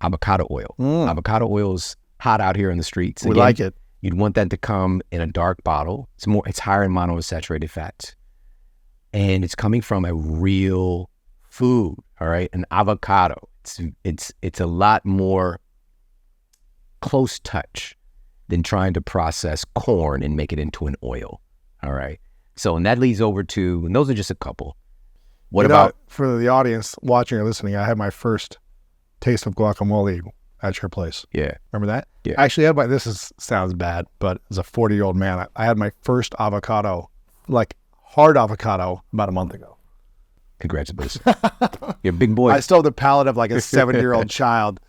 avocado oil. Avocado oil's hot out here in the streets. We like it. You'd want that to come in a dark bottle. It's higher in monounsaturated fats. And it's coming from a real food, all right? An avocado. It's a lot more close touch than trying to process corn and make it into an oil, all right? So, and that leads over to, and those are just a couple. What about? For the audience watching or listening, I had my first taste of guacamole at your place. Yeah. Remember that? Yeah. I actually had sounds bad, but as a 40-year-old man, I had my first avocado, like hard avocado, about a month ago. Congratulations. You're a big boy. I still have the palate of like a 7-year-old child.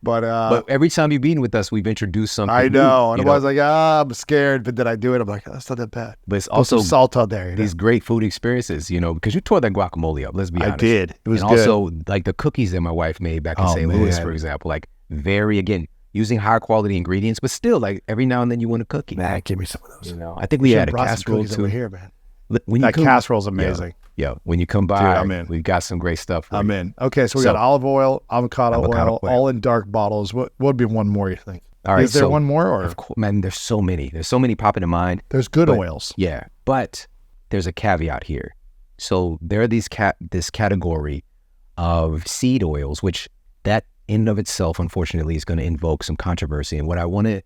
But every time you've been with us, we've introduced something. I know. New, and I was like, I'm scared. But did I do it? I'm like, that's not that bad. But it's Put also some salt out there. These great food experiences, because you tore that guacamole up. Let's be honest. I did. It was and good. Also, like the cookies that my wife made back in St. Louis, for example, like again, using higher quality ingredients, but still, like every now and then you want a cookie. Man, give me some of those. I think we had a casserole too. Over here, man. That casserole's amazing. Yeah, when you come by, dude, I'm in. We've got some great stuff. I'm in. Okay, so we got olive oil, avocado oil, all in dark bottles. What would be one more, you think? All right, is there one more? Or? Of course, man, there's so many. There's so many popping in mind. There's good oils. Yeah, but there's a caveat here. So there are this category of seed oils, which that in and of itself, unfortunately, is going to invoke some controversy. And what I want to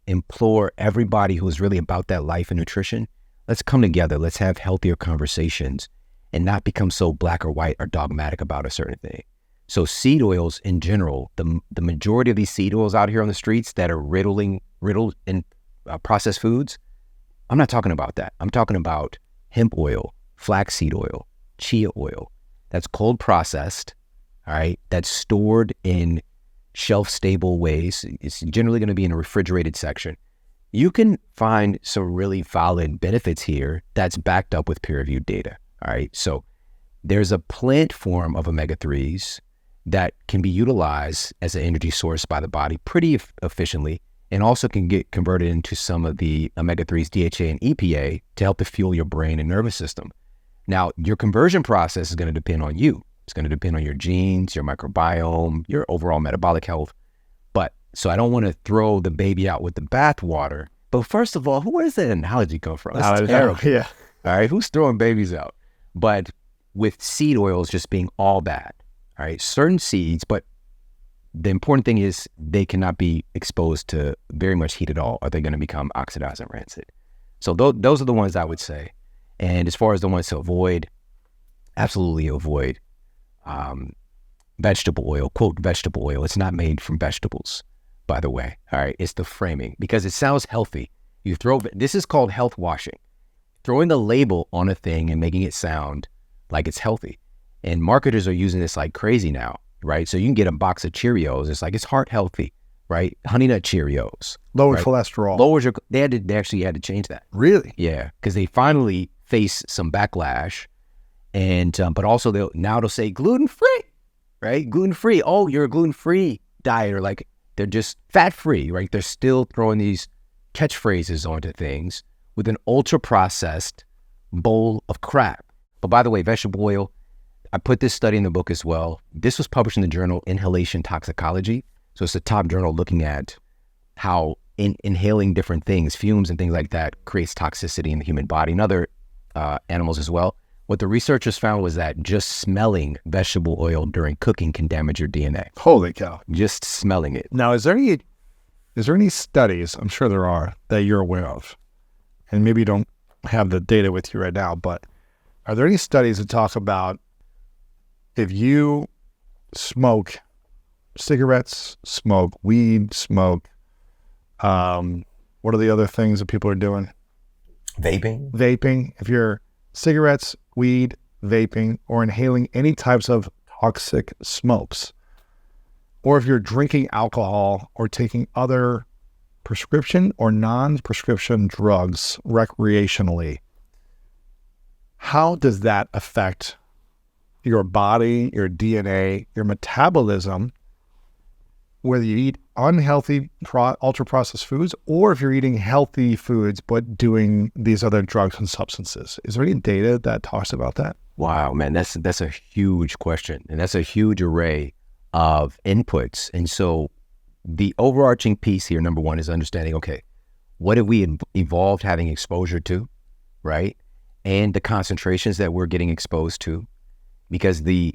implore everybody who's really about that life and nutrition, let's come together. Let's have healthier conversations and not become so black or white or dogmatic about a certain thing. So seed oils in general, the majority of these seed oils out here on the streets that are riddled in processed foods, I'm not talking about that. I'm talking about hemp oil, flaxseed oil, chia oil. That's cold processed, all right? That's stored in shelf-stable ways. It's generally going to be in a refrigerated section. You can find some really valid benefits here that's backed up with peer-reviewed data, all right? So there's a plant form of omega-3s that can be utilized as an energy source by the body pretty efficiently and also can get converted into some of the omega-3s, DHA and EPA, to help to fuel your brain and nervous system. Now, your conversion process is going to depend on you. It's going to depend on your genes, your microbiome, your overall metabolic health. So I don't want to throw the baby out with the bathwater. But first of all, where does that analogy come from? That's terrible. Yeah. All right, who's throwing babies out? But with seed oils just being all bad, all right, certain seeds, but the important thing is they cannot be exposed to very much heat at all, or they're going to become oxidized and rancid. So those are the ones I would say. And as far as the ones to avoid, absolutely avoid vegetable oil, quote, vegetable oil. It's not made from vegetables, by the way. All right. It's the framing because it sounds healthy. This is called health washing, throwing a label on a thing and making it sound like it's healthy. And marketers are using this like crazy now, right? So you can get a box of Cheerios. It's like, it's heart healthy, right? Honey Nut Cheerios. Lower cholesterol. Lowers your, they actually had to change that. Really? Yeah. Because they finally face some backlash. And but also they'll say gluten-free, right? Gluten-free. Oh, you're a gluten-free diet, or like they're just fat-free, right? They're still throwing these catchphrases onto things with an ultra-processed bowl of crap. But by the way, vegetable oil, I put this study in the book as well. This was published in the journal Inhalation Toxicology. So it's a top journal looking at how inhaling different things, fumes and things like that, creates toxicity in the human body and other animals as well. What the researchers found was that just smelling vegetable oil during cooking can damage your DNA. Holy cow. Just smelling it. Now, is there any studies, I'm sure there are, that you're aware of? And maybe you don't have the data with you right now, but are there any studies that talk about if you smoke cigarettes, smoke weed, smoke, what are the other things that people are doing? Vaping. If you're cigarettes, weed, vaping, or inhaling any types of toxic smokes, or if you're drinking alcohol or taking other prescription or non-prescription drugs recreationally, how does that affect your body, your DNA, your metabolism, whether you eat unhealthy ultra-processed foods or if you're eating healthy foods but doing these other drugs and substances? Is there any data that talks about that? Wow, man, that's a huge question, and that's a huge array of inputs. And so the overarching piece here, number one, is understanding, okay, what have we evolved having exposure to, right? And the concentrations that we're getting exposed to, because the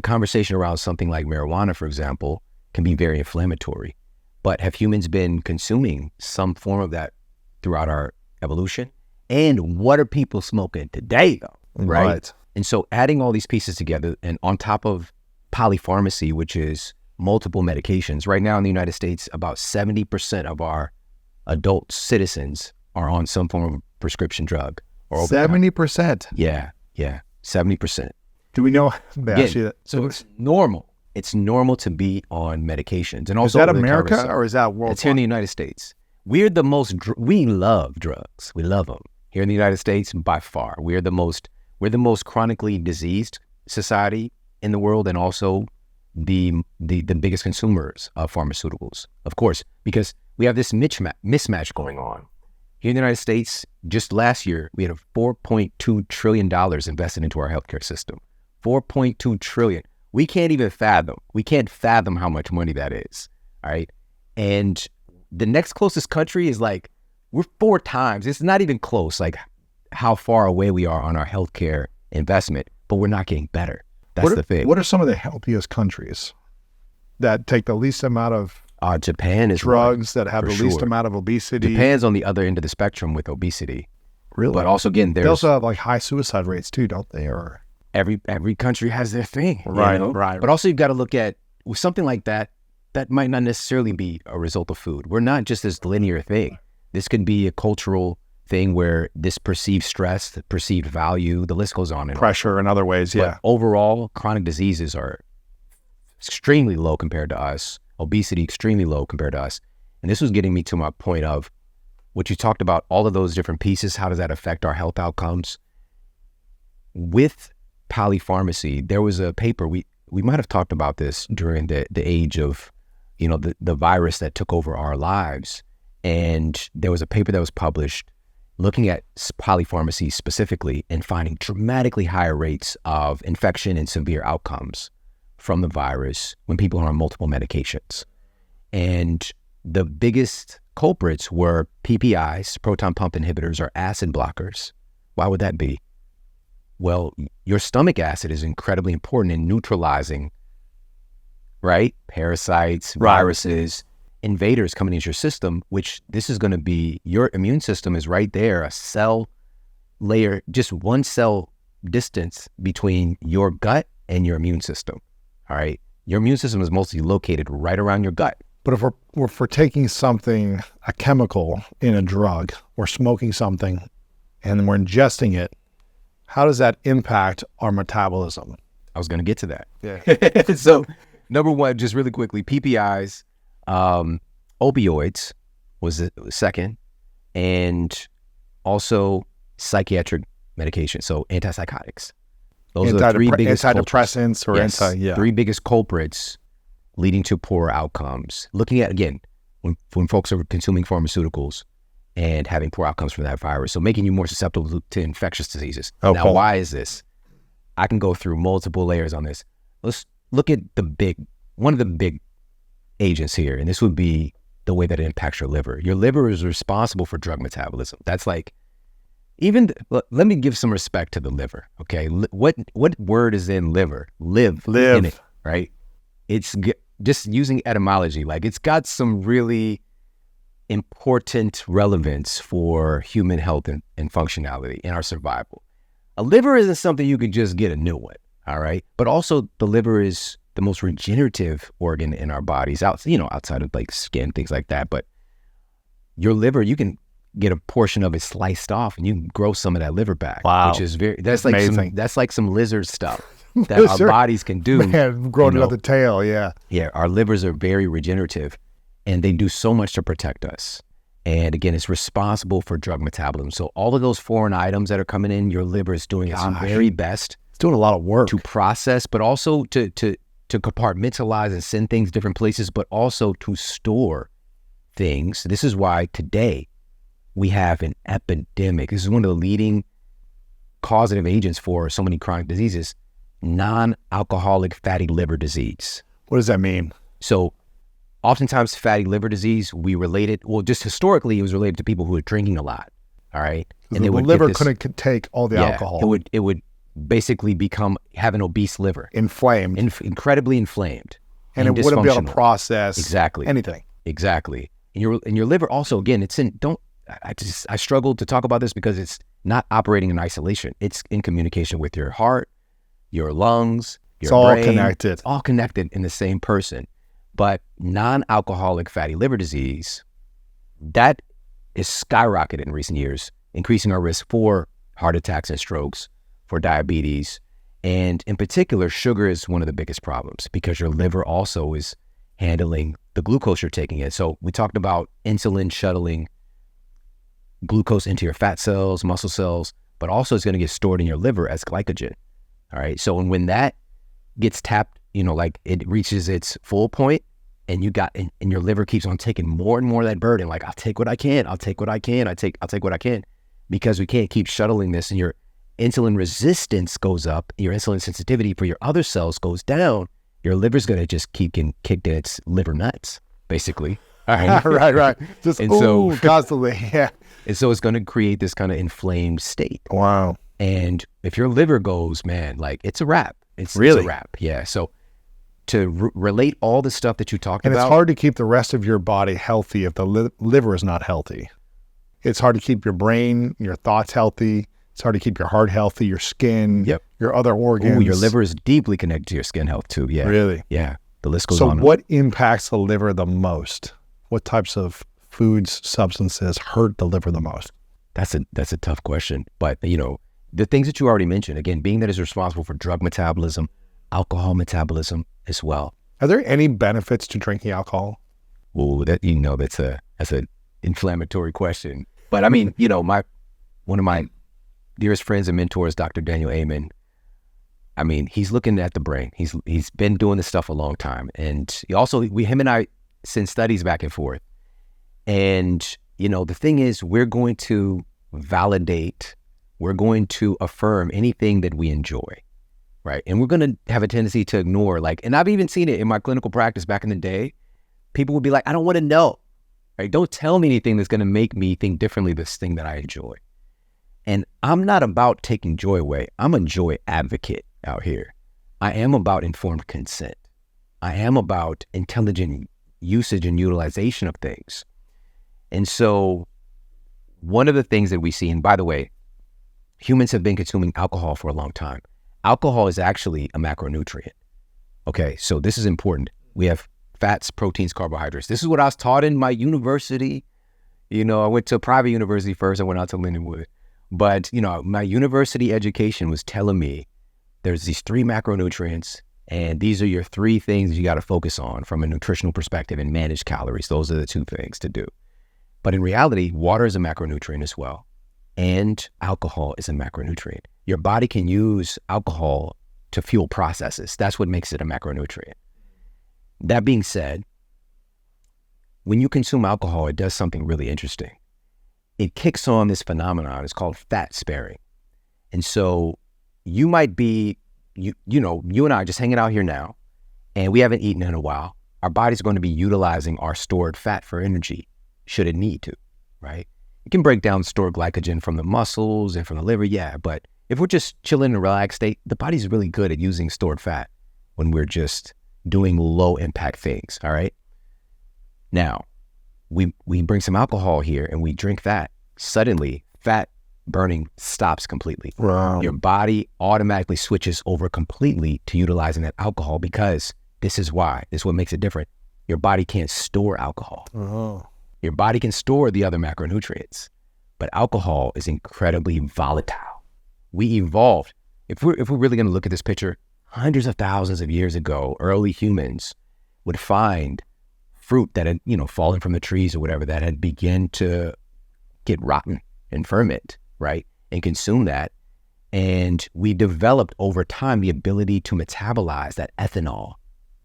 conversation around something like marijuana, for example, can be very inflammatory. But have humans been consuming some form of that throughout our evolution? And what are people smoking today, though? Right? And so adding all these pieces together, and on top of polypharmacy, which is multiple medications, right now in the United States, about 70% of our adult citizens are on some form of prescription drug. Or 70%? Yeah, 70%. Do we know? So it's normal. It's normal to be on medications. And also, is that America or is that worldwide? It's here in the United States. We love drugs. We love them. Here in the United States, by far, we're the most chronically diseased society in the world, and also the biggest consumers of pharmaceuticals, of course, because we have this mismatch going on. Here in the United States, just last year, we had a $4.2 trillion invested into our healthcare system. $4.2 trillion. We can't even fathom. We can't fathom how much money that is, all right? And the next closest country is like, we're 4 times. It's not even close, like how far away we are on our healthcare investment, but we're not getting better. That's the thing. What are some of the healthiest countries that take the least amount of Japan is drugs, that have the least amount of obesity? Japan's on the other end of the spectrum with obesity. Really? But also, again, they also have like high suicide rates too, don't they? Or every country has their thing. Right, you know? right. But also you've got to look at with something like that might not necessarily be a result of food. We're not just this linear thing. This could be a cultural thing where this perceived stress, the perceived value, the list goes on. And pressure in other ways, yeah. But overall, chronic diseases are extremely low compared to us. Obesity, extremely low compared to us. And this was getting me to my point of what you talked about, all of those different pieces. How does that affect our health outcomes? With polypharmacy, there was a paper, we might have talked about this during the age of, the virus that took over our lives. And there was a paper that was published looking at polypharmacy specifically and finding dramatically higher rates of infection and severe outcomes from the virus when people are on multiple medications. And the biggest culprits were PPIs, proton pump inhibitors, or acid blockers. Why would that be? Well, your stomach acid is incredibly important in neutralizing, right? Parasites, viruses, invaders coming into your system, which this is going to be, your immune system is right there, a cell layer, just one cell distance between your gut and your immune system, all right? Your immune system is mostly located right around your gut. But if we're taking something, a chemical in a drug, or smoking something, and we're ingesting it, how does that impact our metabolism? I was going to get to that. Yeah. So, number one, just really quickly, PPIs, opioids was the second, and also psychiatric medication, so antipsychotics. Those are the three biggest antidepressants or three biggest culprits leading to poor outcomes. Looking at, again, when folks are consuming pharmaceuticals and having poor outcomes from that virus, so making you more susceptible to infectious diseases. Okay. Now, why is this? I can go through multiple layers on this. Let's look at one of the big agents here, and this would be the way that it impacts your liver. Your liver is responsible for drug metabolism. That's like, let me give some respect to the liver, okay? What word is in liver? Live in it, right? It's just using etymology, like it's got some really important relevance for human health and functionality in our survival. A liver isn't something you can just get a new one, all right? But also the liver is the most regenerative organ in our bodies, outside of like skin, things like that. But your liver, you can get a portion of it sliced off and you can grow some of that liver back. Wow. Which is that's like amazing. that's like some lizard stuff that our bodies can do. Man, growing another tail, yeah. Yeah, our livers are very regenerative and they do so much to protect us. And again, it's responsible for drug metabolism. So all of those foreign items that are coming in, your liver is doing its very best. It's doing a lot of work to process, but also to compartmentalize and send things different places, but also to store things. This is why today we have an epidemic. This is one of the leading causative agents for so many chronic diseases, non-alcoholic fatty liver disease. What does that mean? So oftentimes fatty liver disease, just historically, it was related to people who were drinking a lot, all right? And the liver couldn't take all the alcohol. It would basically have an obese liver. Inflamed. Incredibly inflamed. And it wouldn't be able to process anything. Exactly. And your liver also, again, I struggle to talk about this because it's not operating in isolation. It's in communication with your heart, your lungs, your brain. It's all connected. It's all connected in the same person. But non-alcoholic fatty liver disease, that is skyrocketed in recent years, increasing our risk for heart attacks and strokes, for diabetes. And in particular, sugar is one of the biggest problems because your liver also is handling the glucose you're taking in. So we talked about insulin shuttling glucose into your fat cells, muscle cells, but also it's going to get stored in your liver as glycogen. All right. So when that gets tapped, like it reaches its full point and and your liver keeps on taking more and more of that burden. Like, I'll take what I can. I'll take what I can. I'll take what I can, because we can't keep shuttling this, and your insulin resistance goes up. Your insulin sensitivity for your other cells goes down. Your liver's going to just keep getting kicked in its liver nuts, basically. All right. right. Just constantly. Yeah. And so it's going to create this kind of inflamed state. Wow. And if your liver goes, man, like it's a wrap. It's a wrap. Yeah. So to relate all the stuff that you talked about. And it's hard to keep the rest of your body healthy if the liver is not healthy. It's hard to keep your brain, your thoughts healthy. It's hard to keep your heart healthy, your skin, your other organs. Ooh, your liver is deeply connected to your skin health too. Yeah. Really? Yeah. The list goes on. So what impacts the liver the most? What types of foods, substances hurt the liver the most? That's a tough question. But, the things that you already mentioned, again, being that it's responsible for drug metabolism, alcohol metabolism as well. Are there any benefits to drinking alcohol? Well, that's an inflammatory question. But I mean, one of my dearest friends and mentors, Dr. Daniel Amen, I mean, he's looking at the brain. He's been doing this stuff a long time. And him and I send studies back and forth. And, the thing is, we're going to validate, we're going to affirm anything that we enjoy, right? And we're going to have a tendency to ignore, and I've even seen it in my clinical practice back in the day. People would be like, I don't want to know, right? Don't tell me anything that's going to make me think differently this thing that I enjoy. And I'm not about taking joy away. I'm a joy advocate out here. I am about informed consent. I am about intelligent usage and utilization of things. And so one of the things that we see, and by the way, humans have been consuming alcohol for a long time. Alcohol is actually a macronutrient. Okay, so this is important. We have fats, proteins, carbohydrates. This is what I was taught in my university. I went to a private university first. I went out to Lindenwood. But, my university education was telling me there's these 3 macronutrients, and these are your 3 things you got to focus on from a nutritional perspective and manage calories. Those are the 2 things to do. But in reality, water is a macronutrient as well. and alcohol is a macronutrient. Your body can use alcohol to fuel processes. That's what makes it a macronutrient. That being said, when you consume alcohol, it does something really interesting. It kicks on this phenomenon. It's called fat sparing. And so you might be, you and I are just hanging out here now, and we haven't eaten in a while. Our body's going to be utilizing our stored fat for energy, should it need to, right? It can break down stored glycogen from the muscles and from the liver, yeah. But if we're just chilling in a relaxed state, the body's really good at using stored fat when we're just doing low impact things, all right? Now, we bring some alcohol here and we drink that. Suddenly, fat burning stops completely. Wow. Your body automatically switches over completely to utilizing that alcohol because this is why. This is what makes it different. Your body can't store alcohol. Oh. Your body can store the other macronutrients, but alcohol is incredibly volatile. We evolved. If we're really going to look at this picture, hundreds of thousands of years ago, early humans would find fruit that had, fallen from the trees or whatever that had begun to get rotten and ferment, right? And consume that. And we developed over time the ability to metabolize that ethanol,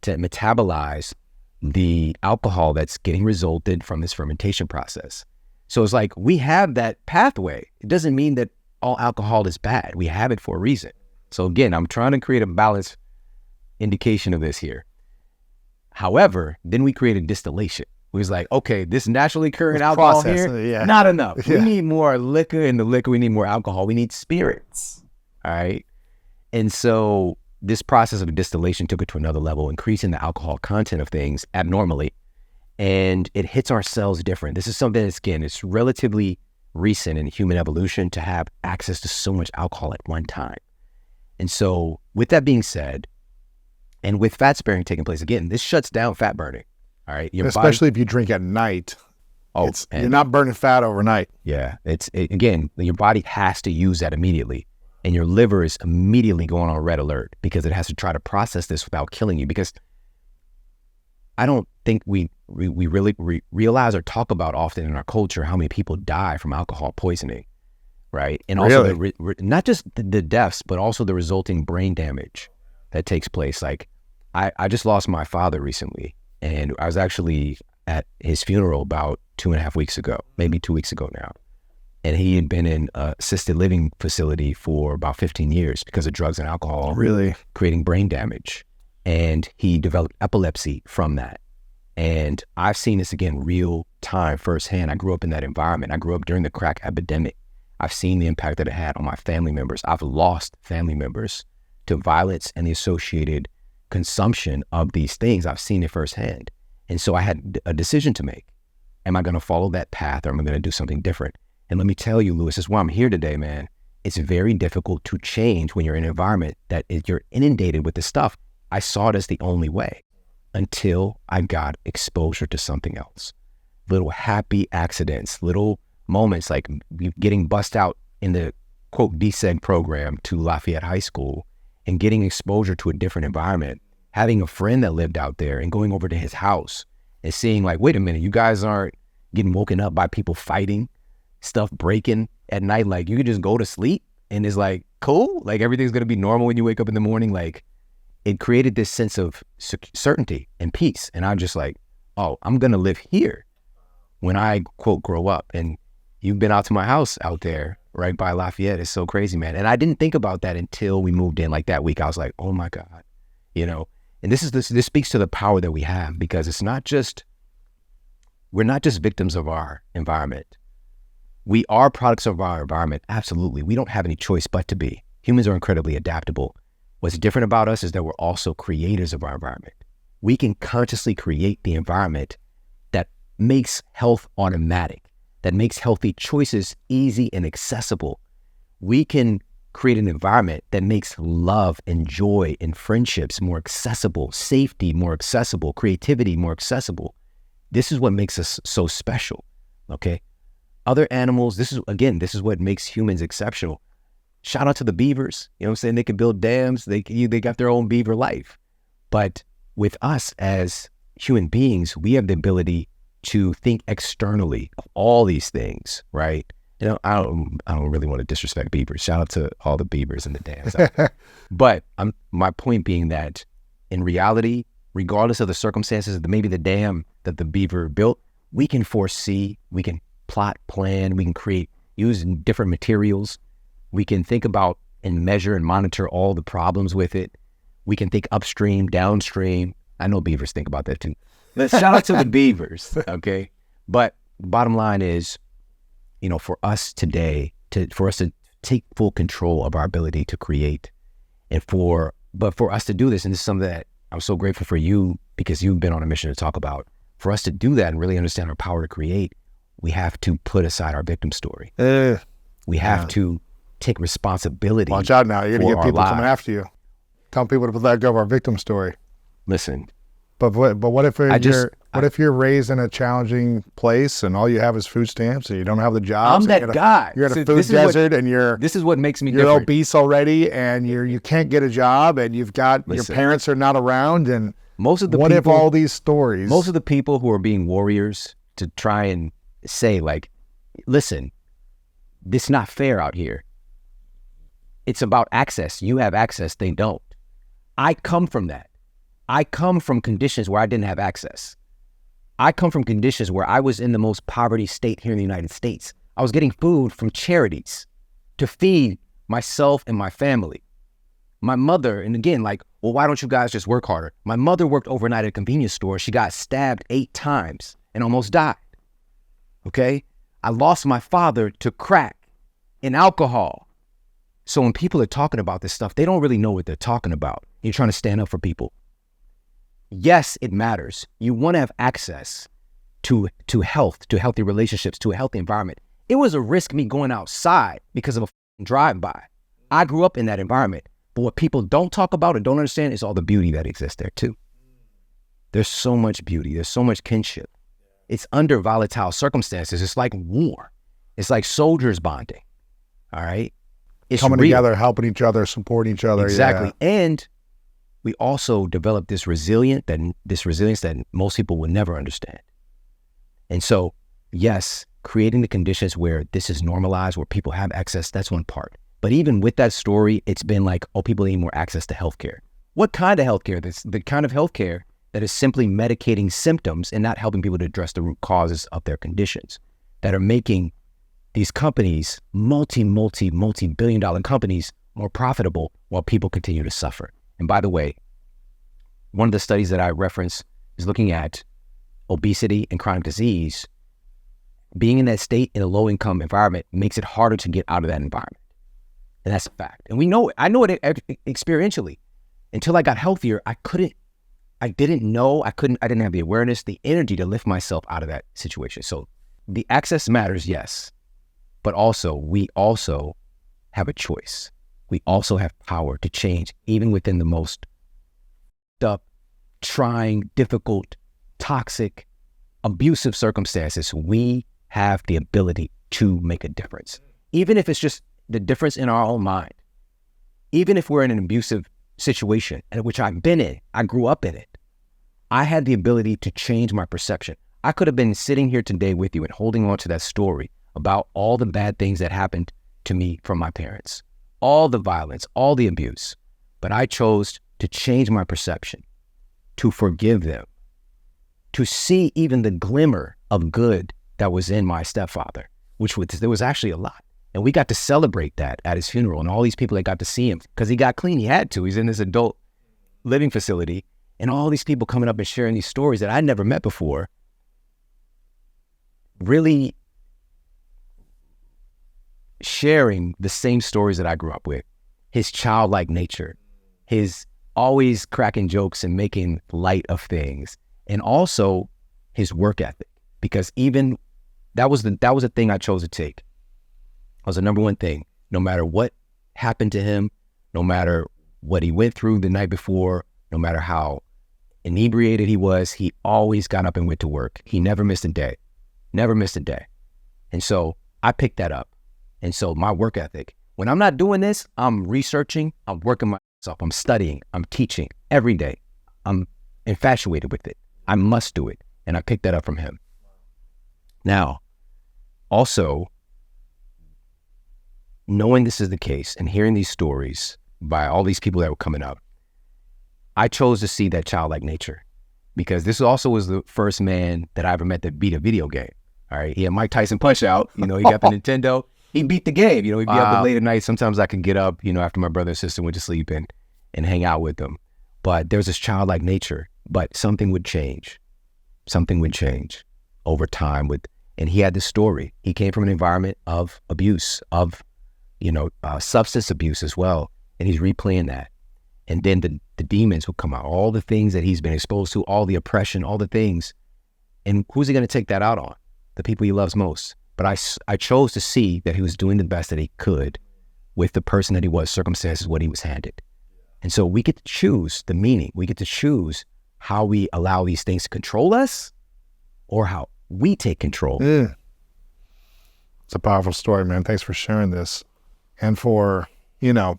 to metabolize the alcohol that's getting resulted from this fermentation process. So it's like we have that pathway. It doesn't mean that all alcohol is bad. We have it for a reason. So again, I'm trying to create a balanced indication of this here. However, then we created distillation. We was like, okay, this naturally occurring alcohol here, not enough. Yeah. We need more liquor in the liquor. We need more alcohol. We need spirits. All right. And so this process of distillation took it to another level, increasing the alcohol content of things abnormally. And it hits our cells different. This is something that's, again, it's relatively recent in human evolution to have access to so much alcohol at one time. And so with that being said, and with fat sparing taking place, again, this shuts down fat burning. All right. Especially if you drink at night. You're not burning fat overnight. Yeah. Again, your body has to use that immediately. And your liver is immediately going on red alert because it has to try to process this without killing you. Because I don't think we really realize or talk about often in our culture how many people die from alcohol poisoning, right? And also not just the deaths, but also the resulting brain damage that takes place. Like I just lost my father recently, and I was actually at his funeral about 2.5 weeks ago, maybe 2 weeks ago now. And he had been in a assisted living facility for about 15 years because of drugs and alcohol, really creating brain damage. And he developed epilepsy from that. And I've seen this again, real time, firsthand. I grew up in that environment. I grew up during the crack epidemic. I've seen the impact that it had on my family members. I've lost family members to violence and the associated consumption of these things. I've seen it firsthand. And so I had a decision to make. Am I going to follow that path, or am I going to do something different? And let me tell you, Lewis, this is why I'm here today, man. It's very difficult to change when you're in an environment that you're inundated with this stuff. I saw it as the only way until I got exposure to something else. Little happy accidents, little moments like getting bussed out in the, quote, DSEG program to Lafayette High School and getting exposure to a different environment, having a friend that lived out there and going over to his house and seeing like, wait a minute, you guys aren't getting woken up by people fighting, stuff breaking at night. Like you could just go to sleep and it's like, cool. Like everything's going to be normal when you wake up in the morning. Like it created this sense of certainty and peace. And I'm just like, oh, I'm going to live here when I, quote, grow up. And you've been out to my house out there right by Lafayette. It's so crazy, man. And I didn't think about that until we moved in like that week. I was like, oh my God, and this speaks to the power that we have, because we're not just victims of our environment. We are products of our environment. Absolutely. We don't have any choice but to be. Humans are incredibly adaptable. What's different about us is that we're also creators of our environment. We can consciously create the environment that makes health automatic, that makes healthy choices easy and accessible. We can create an environment that makes love and joy and friendships more accessible, safety more accessible, creativity more accessible. This is what makes us so special, okay? Other animals, this is what makes humans exceptional. Shout out to the beavers. You know what I'm saying? They can build dams. They got their own beaver life. But with us as human beings, we have the ability to think externally of all these things, right? I don't really want to disrespect beavers. Shout out to all the beavers and the dams. But my point being that in reality, regardless of the circumstances, maybe the dam that the beaver built, we can foresee, we can plot, plan, we can create, use different materials. We can think about and measure and monitor all the problems with it. We can think upstream, downstream. I know beavers think about that too. But shout out to the beavers, okay? But bottom line is, for us today, for us to take full control of our ability to create, but for us to do this, and this is something that I'm so grateful for you, because you've been on a mission to talk about, for us to do that and really understand our power to create, we have to put aside our victim story. We have to take responsibility. Watch out now. You're going to get people lives. coming after you. Tell people to let go of our victim story. Listen. But what if if you're raised in a challenging place and all you have is food stamps and you don't have the job? I'm that guy. You're in a food desert and this is what makes me you're different. obese already and you can't get a job and you've got your parents are not around and most of the what people, if all these stories? Most of the people who are being warriors to try and say like, listen, this is not fair out here. It's about access. You have access, they don't. I come from that. I come from conditions where I didn't have access. I come from conditions where I was in the most poverty state here in the United States. I was getting food from charities to feed myself and my family. My mother, and again, like, well, why don't you guys just work harder? My mother worked overnight at a convenience store. She got stabbed 8 times and almost died. Okay? I lost my father to crack and alcohol. So when people are talking about this stuff, they don't really know what they're talking about. You're trying to stand up for people. Yes, it matters. You want to have access to health, to healthy relationships, to a healthy environment. It was a risk me going outside because of a drive-by. I grew up in that environment. But what people don't talk about and don't understand is all the beauty that exists there too. There's so much beauty. There's so much kinship. It's under volatile circumstances. It's like war. It's like soldiers bonding. All right? It's coming real. Together, helping each other, supporting each other. Exactly. Yeah. And we also develop this resilience that most people will never understand. And so, yes, creating the conditions where this is normalized, where people have access, that's one part. But even with that story, it's been like, oh, people need more access to healthcare. What kind of healthcare? That's the kind of healthcare that is simply medicating symptoms and not helping people to address the root causes of their conditions, that are making these companies, multi-billion dollar companies, more profitable while people continue to suffer. And by the way, one of the studies that I reference is looking at obesity and chronic disease. Being in that state in a low-income environment makes it harder to get out of that environment. And that's a fact. And we know it. I know it experientially. Until I got healthier, I didn't have the awareness, the energy to lift myself out of that situation. So the access matters, yes. But also, we also have a choice. We also have power to change, even within the most up, trying, difficult, toxic, abusive circumstances. We have the ability to make a difference. Even if it's just the difference in our own mind. Even if we're in an abusive situation, and which I've been in, I grew up in it. I had the ability to change my perception. I could have been sitting here today with you and holding on to that story about all the bad things that happened to me from my parents, all the violence, all the abuse. But I chose to change my perception, to forgive them, to see even the glimmer of good that was in my stepfather, there was actually a lot. And we got to celebrate that at his funeral, and all these people that got to see him because he got clean. He had to. He's in this adult living facility, and all these people coming up and sharing these stories that I never met before, really sharing the same stories that I grew up with. His childlike nature, his always cracking jokes and making light of things, and also his work ethic. Because even that was the thing I chose to take. Was the number one thing. No matter what happened to him, no matter what he went through the night before, no matter how inebriated he was, he always got up and went to work. He never missed a day. Never missed a day. And so I picked that up. And so my work ethic, when I'm not doing this, I'm researching, I'm working myself, I'm studying, I'm teaching every day. I'm infatuated with it. I must do it. And I picked that up from him. Now, also, knowing this is the case and hearing these stories by all these people that were coming up, I chose to see that childlike nature, because this also was the first man that I ever met that beat a video game. All right. He had Mike Tyson Punch Out. You know, he got the Nintendo. He beat the game. You know, he'd be up late at night. Sometimes I could get up, you know, after my brother and sister went to sleep and hang out with them. But there's this childlike nature. But something would change. Something would change over time. And he had this story. He came from an environment of abuse, of, you know, substance abuse as well. And he's replaying that. And then the demons will come out. All the things that he's been exposed to, all the oppression, all the things. And who's he going to take that out on? The people he loves most. But I chose to see that he was doing the best that he could with the person that he was, circumstances, what he was handed. And so we get to choose the meaning. We get to choose how we allow these things to control us or how we take control. It's a powerful story, man. Thanks for sharing this. And for, you know,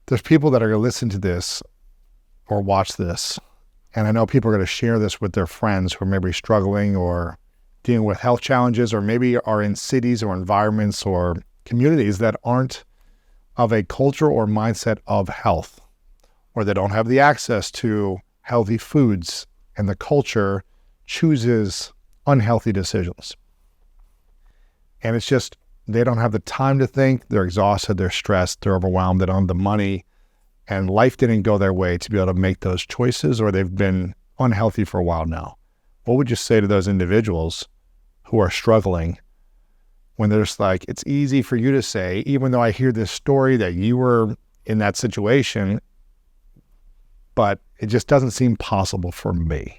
there's people that are going to listen to this or watch this. And I know people are going to share this with their friends who are maybe struggling or dealing with health challenges, or maybe are in cities or environments or communities that aren't of a culture or mindset of health, or they don't have the access to healthy foods, and the culture chooses unhealthy decisions. And it's just, they don't have the time to think, they're exhausted, they're stressed, they're overwhelmed, they don't have the money, and life didn't go their way to be able to make those choices, or they've been unhealthy for a while now. What would you say to those individuals who are struggling when there's like, it's easy for you to say, even though I hear this story that you were in that situation, but it just doesn't seem possible for me.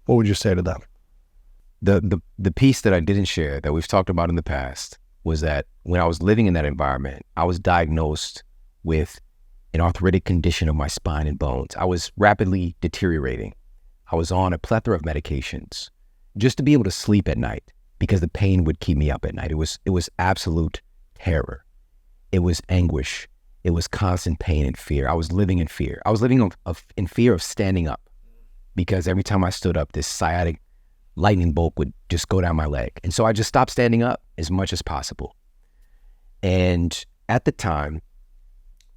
What would you say to them? The piece that I didn't share that we've talked about in the past was that when I was living in that environment, I was diagnosed with an arthritic condition of my spine and bones. I was rapidly deteriorating. I was on a plethora of medications just to be able to sleep at night because the pain would keep me up at night. It was absolute terror. It was anguish. It was constant pain and fear. I was living in fear. I was living in fear of standing up because every time I stood up, this sciatic lightning bolt would just go down my leg. And so I just stopped standing up as much as possible. And at the time,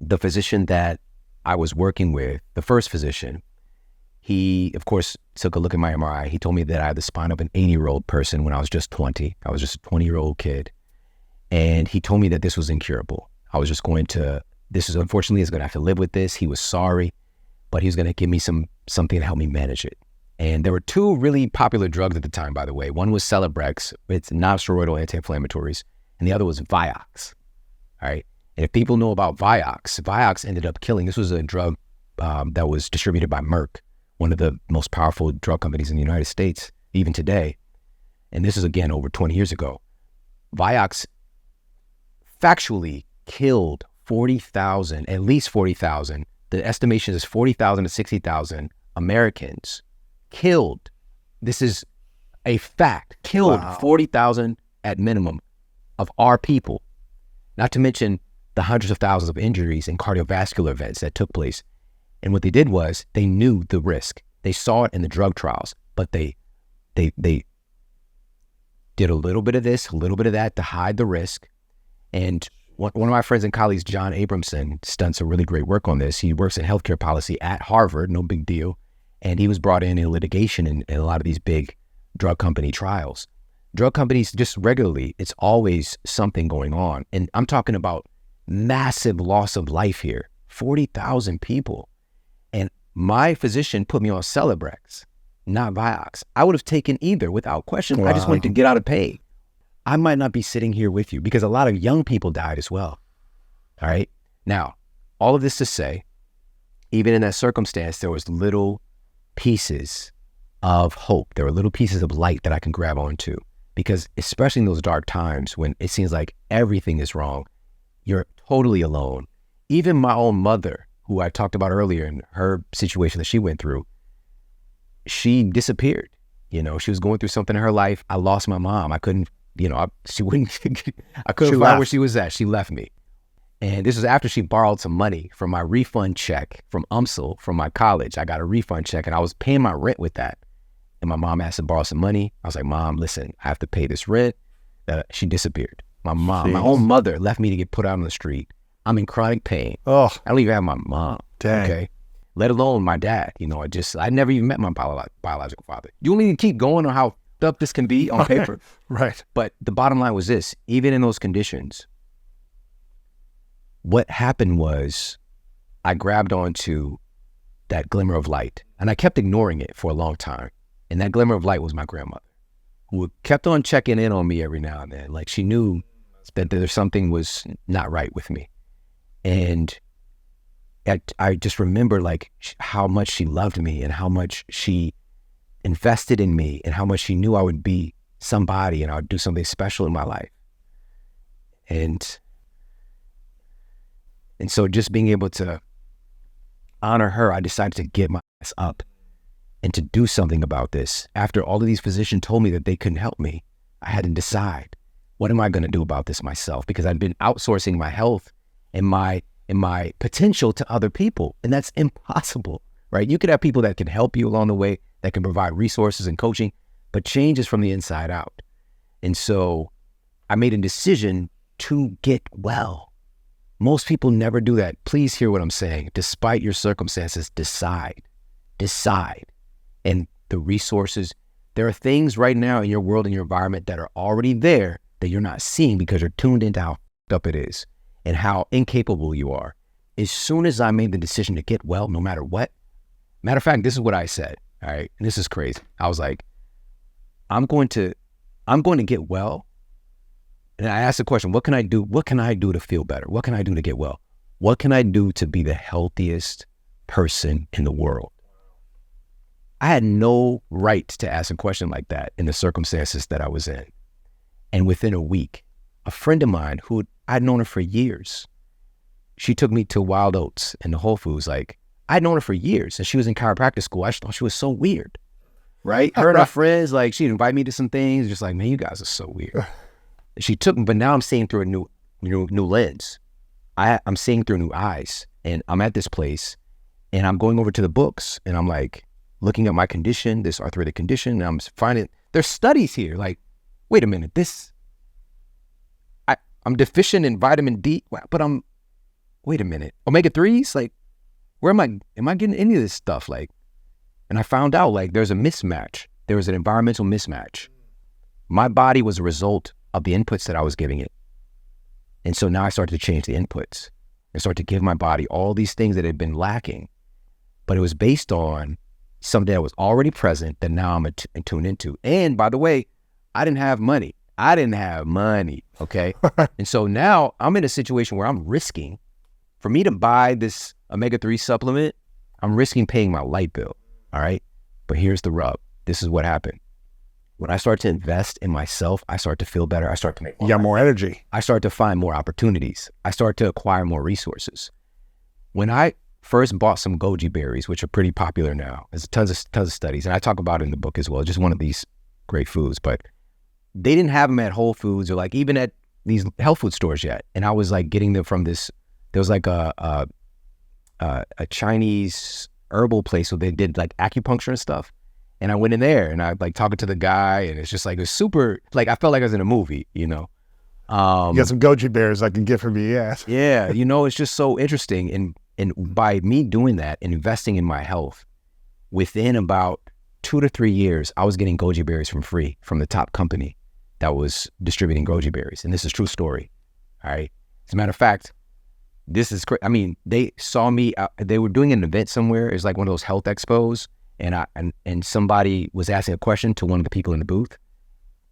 the physician that I was working with, the first physician, he, of course, took a look at my MRI. He told me that I had the spine of an 80-year-old person when I was just 20. I was just a 20-year-old kid. And he told me that this was incurable. I was just going to, unfortunately, I was going to have to live with this. He was sorry, but he was going to give me something to help me manage it. And there were two really popular drugs at the time, by the way. One was Celebrex, it's non-steroidal anti-inflammatories, and the other was Vioxx, all right? And if people know about Vioxx ended up killing. This was a drug that was distributed by Merck, one of the most powerful drug companies in the United States, even today. And this is, again, over 20 years ago. Vioxx factually killed 40,000, at least 40,000. The estimation is 40,000 to 60,000 Americans killed. This is a fact. Killed 40,000 at minimum of our people. Not to mention the hundreds of thousands of injuries and cardiovascular events that took place. And what they did was they knew the risk. They saw it in the drug trials, but they did a little bit of this, a little bit of that to hide the risk. And one of my friends and colleagues, John Abramson, has done some really great work on this. He works in healthcare policy at Harvard, no big deal. And he was brought in litigation in a lot of these big drug company trials. Drug companies, just regularly, it's always something going on. And I'm talking about massive loss of life here, 40,000 people. And my physician put me on Celebrex, not Vioxx. I would have taken either without question. Wow. I just wanted to get out of pain. I might not be sitting here with you because a lot of young people died as well. All right. Now, all of this to say, even in that circumstance, there was little pieces of hope. There were little pieces of light that I can grab onto, because especially in those dark times when it seems like everything is wrong, you're totally alone. Even my own mother, who I talked about earlier in her situation that she went through, she disappeared. You know, she was going through something in her life. I lost my mom. I couldn't, I couldn't find where she was at. She left me. And this was after she borrowed some money from my refund check from UMSL from my college. I got a refund check and I was paying my rent with that. And my mom asked to borrow some money. I was like, Mom, listen, I have to pay this rent. She disappeared. My mom, my own mother left me to get put out on the street. I'm in chronic pain. Oh, I don't even have my mom. dang. Okay. Let alone my dad. I never even met my biological father. You want me to keep going on how f***ed up this can be on paper? Right. But the bottom line was this, even in those conditions, what happened was I grabbed onto that glimmer of light and I kept ignoring it for a long time. And that glimmer of light was my grandmother, who kept on checking in on me every now and then. Like she knew that there's something was not right with me. And I just remember like how much she loved me and how much she invested in me and how much she knew I would be somebody and I would do something special in my life. And so just being able to honor her, I decided to get my ass up and to do something about this. After all of these physicians told me that they couldn't help me, I had to decide, what am I going to do about this myself? Because I'd been outsourcing my health and my potential to other people. And that's impossible, right? You could have people that can help you along the way, that can provide resources and coaching, but change is from the inside out. And so I made a decision to get well. Most people never do that. Please hear what I'm saying. Despite your circumstances, decide. And the resources, there are things right now in your world and your environment that are already there that you're not seeing because you're tuned into how f***ed up it is and how incapable you are. As soon as I made the decision to get well, no matter what, matter of fact, this is what I said, all right? And this is crazy. I was like, I'm going to get well. And I asked the question, what can I do? What can I do to feel better? What can I do to get well? What can I do to be the healthiest person in the world? I had no right to ask a question like that in the circumstances that I was in. And within a week, a friend of mine who I'd known her for years, she took me to Wild Oats and the Whole Foods. Like, I'd known her for years and she was in chiropractic school. I just thought she was so weird, right? Her and her friends, like she'd invite me to some things, just like, man, you guys are so weird. She took me, but now I'm seeing through a new lens. I'm seeing through new eyes, and I'm at this place and I'm going over to the books and I'm like looking at my condition, this arthritic condition, and I'm finding there's studies here. Like, wait a minute, I'm deficient in vitamin D, but wait a minute, omega-3s? Like, where am I getting any of this stuff? Like, and I found out like there's a mismatch. There was an environmental mismatch. My body was a result of the inputs that I was giving it. And so now I started to change the inputs and start to give my body all these things that had been lacking, but it was based on something that was already present that now I'm tuned into. And by the way, I didn't have money, okay? And so now I'm in a situation where I'm risking, for me to buy this omega-3 supplement, I'm risking paying my light bill, all right? But here's the rub. This is what happened. When I start to invest in myself, I start to feel better. I start to make You got more energy. I start to find more opportunities. I start to acquire more resources. When I first bought some goji berries, which are pretty popular now, there's tons of studies, and I talk about it in the book as well, just one of these great foods, but they didn't have them at Whole Foods or like even at these health food stores yet. And I was like getting them from there was like a Chinese herbal place where they did like acupuncture and stuff. And I went in there and I like talking to the guy, and it's just like, it was super, like I felt like I was in a movie, you know? You got some goji berries I can get from you, yes. Yeah, it's just so interesting. And by me doing that and investing in my health, within about 2 to 3 years, I was getting goji berries from free from the top company that was distributing goji berries. And this is a true story, all right? As a matter of fact, this is crazy. I mean, they saw me, they were doing an event somewhere. It's like one of those health expos. And somebody was asking a question to one of the people in the booth,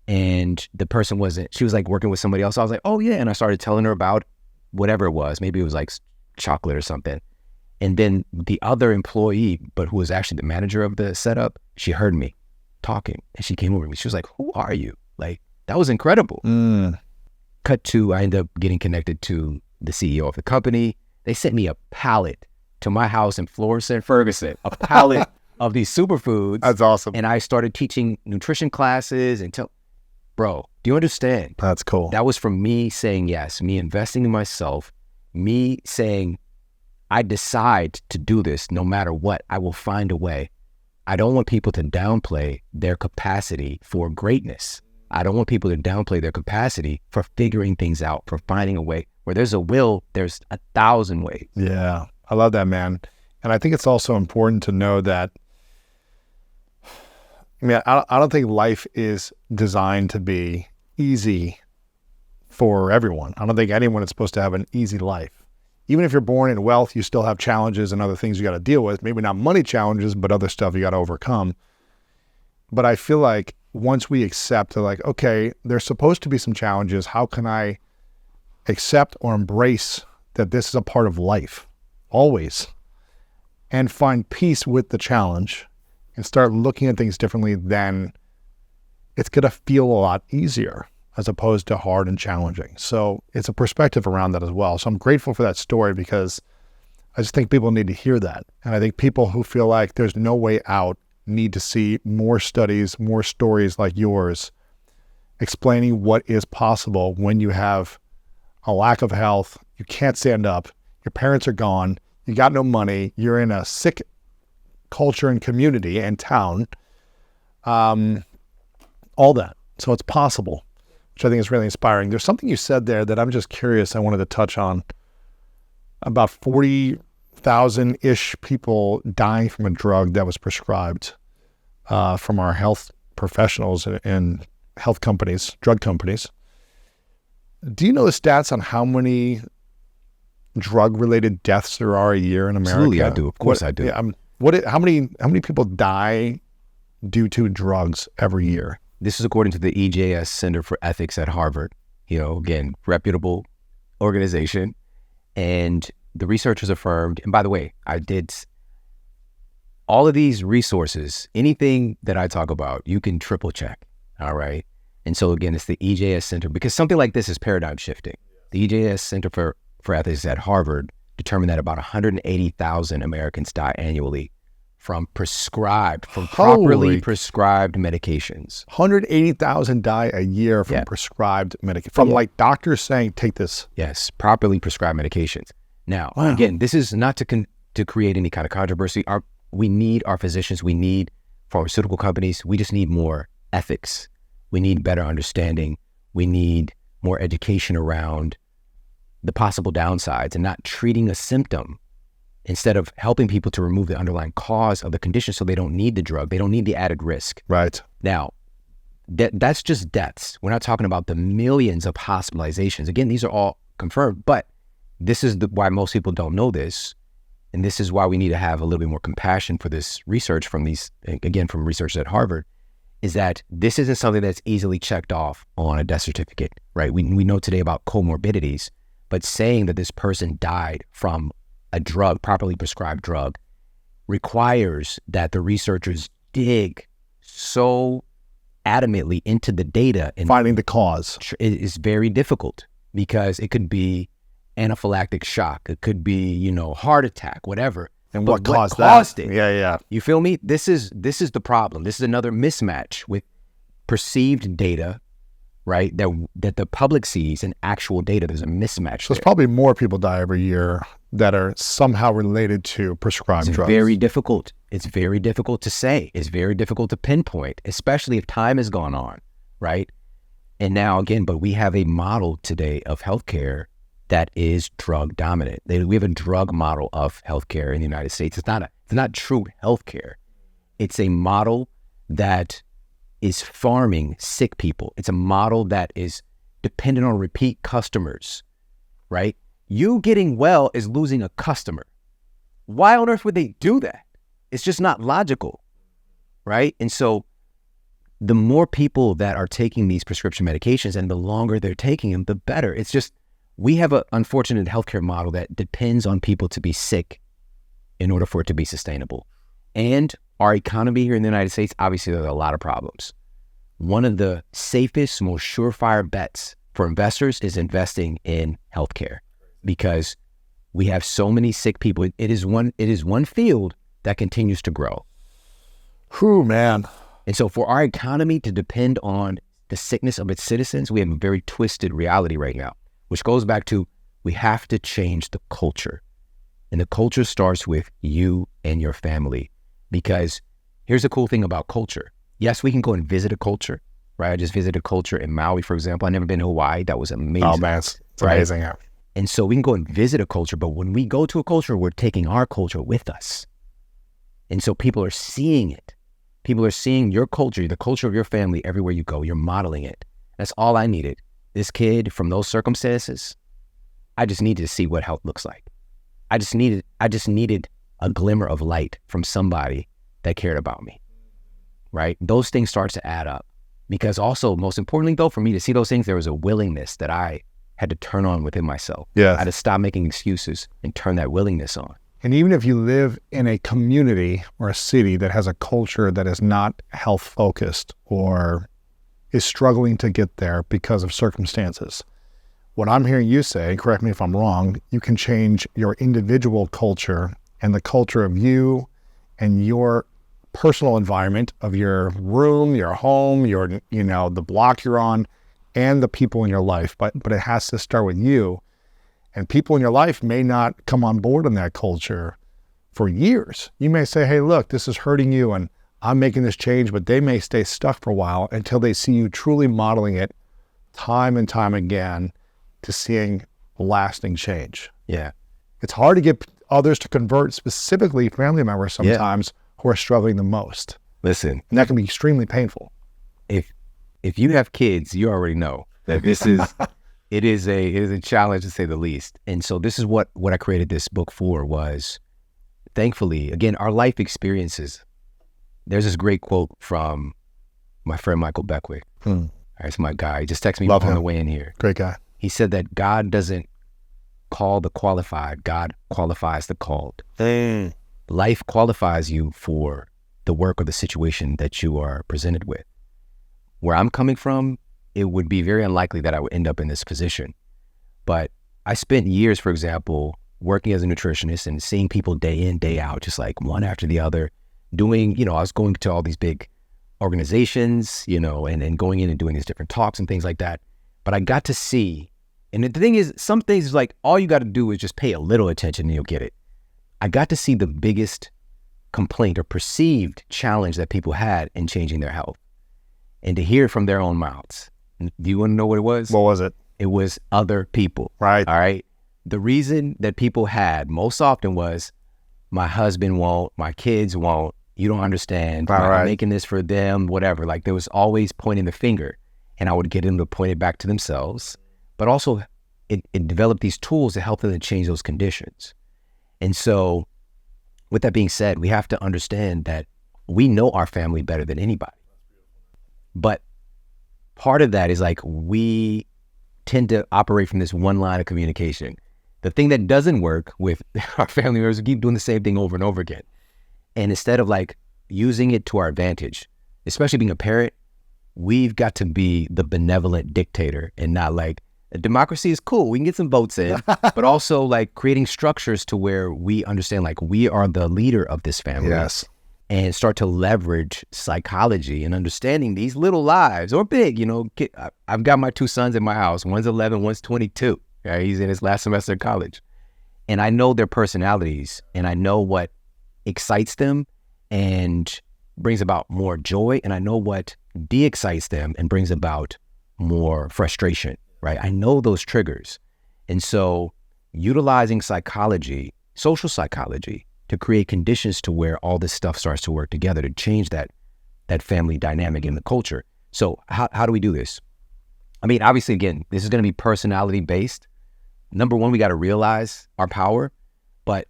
and the person she was like working with somebody else. I was like, oh yeah. And I started telling her about whatever it was. Maybe it was like chocolate or something. And then the other employee, but who was actually the manager of the setup, she heard me talking and she came over to me. She was like, who are you? Like, that was incredible. Cut to, I ended up getting connected to the CEO of the company. They sent me a pallet to my house in Florissant, Ferguson, a pallet of these superfoods. That's awesome. And I started teaching nutrition classes bro, do you understand? That's cool. That was from me saying yes, me investing in myself, me saying, I decide to do this no matter what. I will find a way. I don't want people to downplay their capacity for greatness. I don't want people to downplay their capacity for figuring things out, for finding a way. Where there's a will, there's 1,000 ways. Yeah, I love that, man. And I think it's also important to know that, I mean, I don't think life is designed to be easy for everyone. I don't think anyone is supposed to have an easy life. Even if you're born in wealth, you still have challenges and other things you got to deal with. Maybe not money challenges, but other stuff you got to overcome. But I feel like once we accept, like, okay, there's supposed to be some challenges. How can I accept or embrace that this is a part of life, always, and find peace with the challenge and start looking at things differently, then it's going to feel a lot easier as opposed to hard and challenging. So it's a perspective around that as well. So I'm grateful for that story because I just think people need to hear that. And I think people who feel like there's no way out need to see more studies, more stories like yours, explaining what is possible when you have a lack of health, you can't stand up, your parents are gone, you got no money, you're in a sick culture and community and town, all that. So it's possible, which I think is really inspiring. There's something you said there that I'm just curious, I wanted to touch on. About 40,000-ish people dying from a drug that was prescribed from our health professionals and health companies, drug companies. Do you know the stats on how many drug-related deaths there are a year in America? Absolutely, I do. Of course, I do. Yeah, how many people die due to drugs every year? This is according to the EJS Center for Ethics at Harvard. Again, reputable organization. And the researchers affirmed, and by the way, I did all of these resources, anything that I talk about, you can triple check. All right. And so again, it's the EJS Center, because something like this is paradigm shifting. The EJS Center for Ethics at Harvard determined that about 180,000 Americans die annually from properly prescribed medications. 180,000 die a year from prescribed medication. From like doctors saying, take this. Yes, properly prescribed medications. Now, again, this is not to create any kind of controversy. We need our physicians. We need pharmaceutical companies. We just need more ethics. We need better understanding. We need more education around the possible downsides and not treating a symptom instead of helping people to remove the underlying cause of the condition so they don't need the drug. They don't need the added risk. Right. Now, that's just deaths. We're not talking about the millions of hospitalizations. Again, these are all confirmed, but this is why most people don't know this. And this is why we need to have a little bit more compassion for this research from research at Harvard, is that this isn't something that's easily checked off on a death certificate, right? We know today about comorbidities, but saying that this person died from a drug, properly prescribed drug, requires that the researchers dig so adamantly into the data. And finding the cause. It is very difficult because it could be anaphylactic shock. It could be, heart attack, whatever. And what caused it? Yeah. You feel me? This is the problem. This is another mismatch with perceived data, right? That the public sees and actual data. There's a mismatch. So there's probably more people die every year that are somehow related to prescribed drugs. It's very difficult. It's very difficult to say. It's very difficult to pinpoint, especially if time has gone on, right? And now again, but we have a model today of healthcare that is drug dominant. We have a drug model of healthcare in the United States. It's not true healthcare. It's a model that is farming sick people. It's a model that is dependent on repeat customers, right? You getting well is losing a customer. Why on earth would they do that? It's just not logical, right? And so the more people that are taking these prescription medications and the longer they're taking them, the better. It's just, we have an unfortunate healthcare model that depends on people to be sick in order for it to be sustainable. And our economy here in the United States, obviously there are a lot of problems. One of the safest, most surefire bets for investors is investing in healthcare, because we have so many sick people. It is one field that continues to grow. Whew, man. And so for our economy to depend on the sickness of its citizens, we have a very twisted reality right now, which goes back to, we have to change the culture. And the culture starts with you and your family. Because here's the cool thing about culture. Yes, we can go and visit a culture. right? I just visited a culture in Maui, for example. I've never been to Hawaii. That was amazing. Oh man, it's right? amazing. Yeah. And so we can go and visit a culture, but when we go to a culture, we're taking our culture with us. And so people are seeing it. People are seeing your culture, the culture of your family everywhere you go. You're modeling it. That's all I needed. This kid from those circumstances, I just needed to see what health looks like. I just needed a glimmer of light from somebody that cared about me, right? Those things start to add up. Because also, most importantly though, for me to see those things, there was a willingness that I had to turn on within myself. Yes. I had to stop making excuses and turn that willingness on. And even if you live in a community or a city that has a culture that is not health focused or is struggling to get there because of circumstances, what I'm hearing you say, correct me if I'm wrong, you can change your individual culture and the culture of you and your personal environment of your room, your home, your, the block you're on, and the people in your life. But it has to start with you. And people in your life may not come on board in that culture for years. You may say, hey, look, this is hurting you and I'm making this change, but they may stay stuck for a while until they see you truly modeling it time and time again to seeing lasting change. Yeah. It's hard to get others to convert, specifically family members sometimes who are struggling the most. Listen. And that can be extremely painful. If you have kids, you already know that this is it is a challenge to say the least. And so this is what I created this book for was, thankfully, again, our life experiences. There's this great quote from my friend Michael Beckwith. It's my guy. He just texted me on the way in here. Great guy. He said that God doesn't call the qualified, God qualifies the called. Life qualifies you for the work or the situation that you are presented with. Where I'm coming from, it would be very unlikely that I would end up in this position. But I spent years, for example, working as a nutritionist and seeing people day in, day out, just like one after the other, doing, I was going to all these big organizations, and going in and doing these different talks and things like that. But I got to see, and the thing is, some things is like, all you got to do is just pay a little attention and you'll get it. I got to see the biggest complaint or perceived challenge that people had in changing their health and to hear it from their own mouths. Do you want to know what it was? What was it? It was other people. Right. All right. The reason that people had most often was, my husband won't, my kids won't, you don't understand, I'm making this for them, whatever. Like there was always pointing the finger, and I would get them to point it back to themselves. But also it developed these tools to help them to change those conditions. And so with that being said, we have to understand that we know our family better than anybody. But part of that is like, we tend to operate from this one line of communication. The thing that doesn't work with our family members, we keep doing the same thing over and over again. And instead of like using it to our advantage, especially being a parent, we've got to be the benevolent dictator and not like, democracy is cool, we can get some votes in, but also like creating structures to where we understand like we are the leader of this family. Yes. And start to leverage psychology and understanding these little lives or big, I've got my two sons in my house. One's 11, one's 22. Right? He's in his last semester of college. And I know their personalities and I know what excites them and brings about more joy. And I know what de-excites them and brings about more frustration, right? I know those triggers. And so utilizing psychology, social psychology, to create conditions to where all this stuff starts to work together to change that family dynamic in the culture. So how do we do this? I mean, obviously, again, this is going to be personality based. Number one, we got to realize our power, but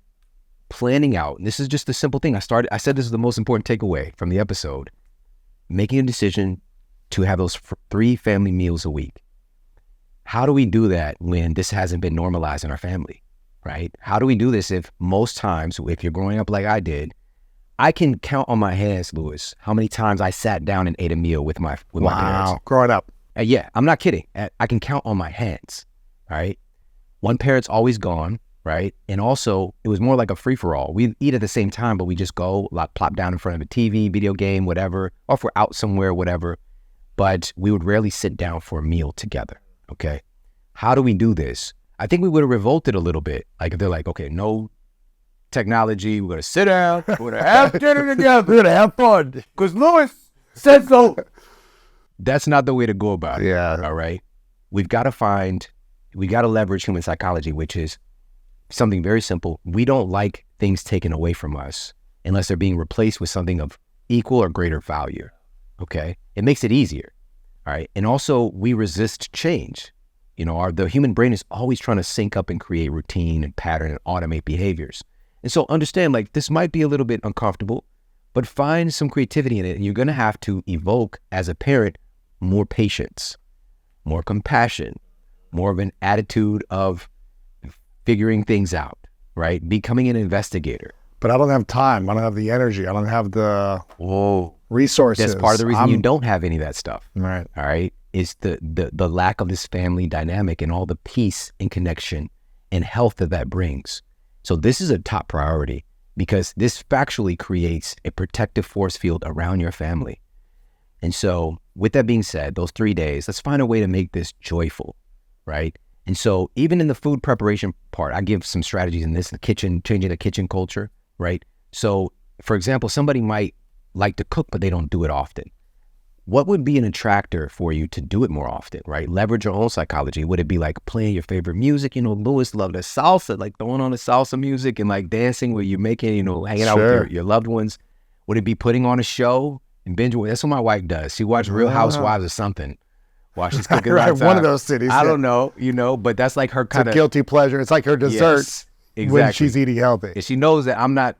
planning out, and this is just a simple thing. I said this is the most important takeaway from the episode, making a decision to have those 3 family meals a week. How do we do that when this hasn't been normalized in our family? Right? How do we do this if most times, if you're growing up like I did, I can count on my hands, Louis, how many times I sat down and ate a meal with my parents. Wow, growing up. Yeah, I'm not kidding. I can count on my hands, right? One parent's always gone, right? And also, it was more like a free-for-all. We eat at the same time, but we just go, like, plop down in front of a TV, video game, whatever, or if we're out somewhere, whatever. But we would rarely sit down for a meal together, okay? How do we do this? I think we would have revolted a little bit. Like if they're like, okay, no technology, we're going to sit down, we're going to have dinner together, we're going to have fun, because Louis said so. That's not the way to go about it. Yeah. All right. We got to leverage human psychology, which is something very simple. We don't like things taken away from us unless they're being replaced with something of equal or greater value. Okay. It makes it easier. All right. And also we resist change. You know, the human brain is always trying to sync up and create routine and pattern and automate behaviors. And so understand, like, this might be a little bit uncomfortable, but find some creativity in it. And you're going to have to evoke, as a parent, more patience, more compassion, more of an attitude of figuring things out, right? Becoming an investigator. But I don't have time. I don't have the energy. I don't have the resources. That's part of the reason you don't have any of that stuff. Right. All right. Is the lack of this family dynamic and all the peace and connection and health that brings. So this is a top priority because this factually creates a protective force field around your family. And so with that being said, those 3 days, let's find a way to make this joyful, right? And so even in the food preparation part, I give some strategies in this, the kitchen, changing the kitchen culture, right? So for example, somebody might like to cook, but they don't do it often. What would be an attractor for you to do it more often, right? Leverage your own psychology. Would it be like playing your favorite music? You know, Lewis loved the salsa, like throwing on the salsa music and like dancing where you're making, you know, hanging out with your loved ones. Would it be putting on a show and binge? That's what my wife does. She watches Real Housewives or something while she's cooking. Right, one of those cities. I don't know, you know, but that's like her kind of guilty pleasure. It's like her dessert. Yes, exactly. When she's eating healthy. And she knows that I'm not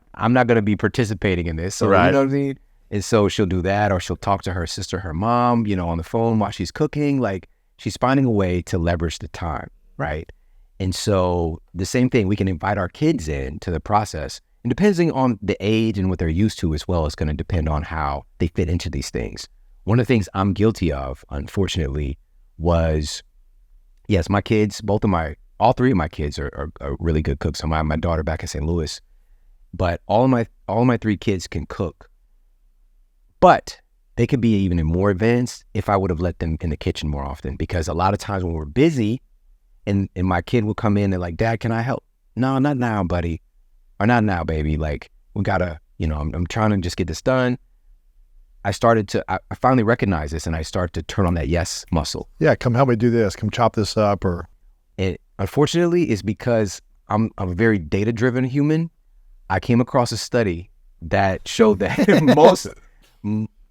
going to be participating in this. So you know what I mean? And so she'll do that, or she'll talk to her sister, her mom, you know, on the phone while she's cooking. Like, she's finding a way to leverage the time, right? And so the same thing, we can invite our kids in to the process. And depending on the age and what they're used to as well, is going to depend on how they fit into these things. One of the things I'm guilty of, unfortunately, was, yes, my kids, all three of my kids are really good cooks. So my daughter back in St. Louis, but all of my 3 kids can cook. But they could be even more advanced if I would have let them in the kitchen more often, because a lot of times when we're busy and my kid will come in and like, Dad, can I help? No, not now, buddy. Or not now, baby. Like, we gotta, you know, I'm trying to just get this done. I finally recognized this and I started to turn on that yes muscle. Yeah, come help me do this. Come chop this up. Or it, unfortunately, is because I'm a very data-driven human. I came across a study that showed that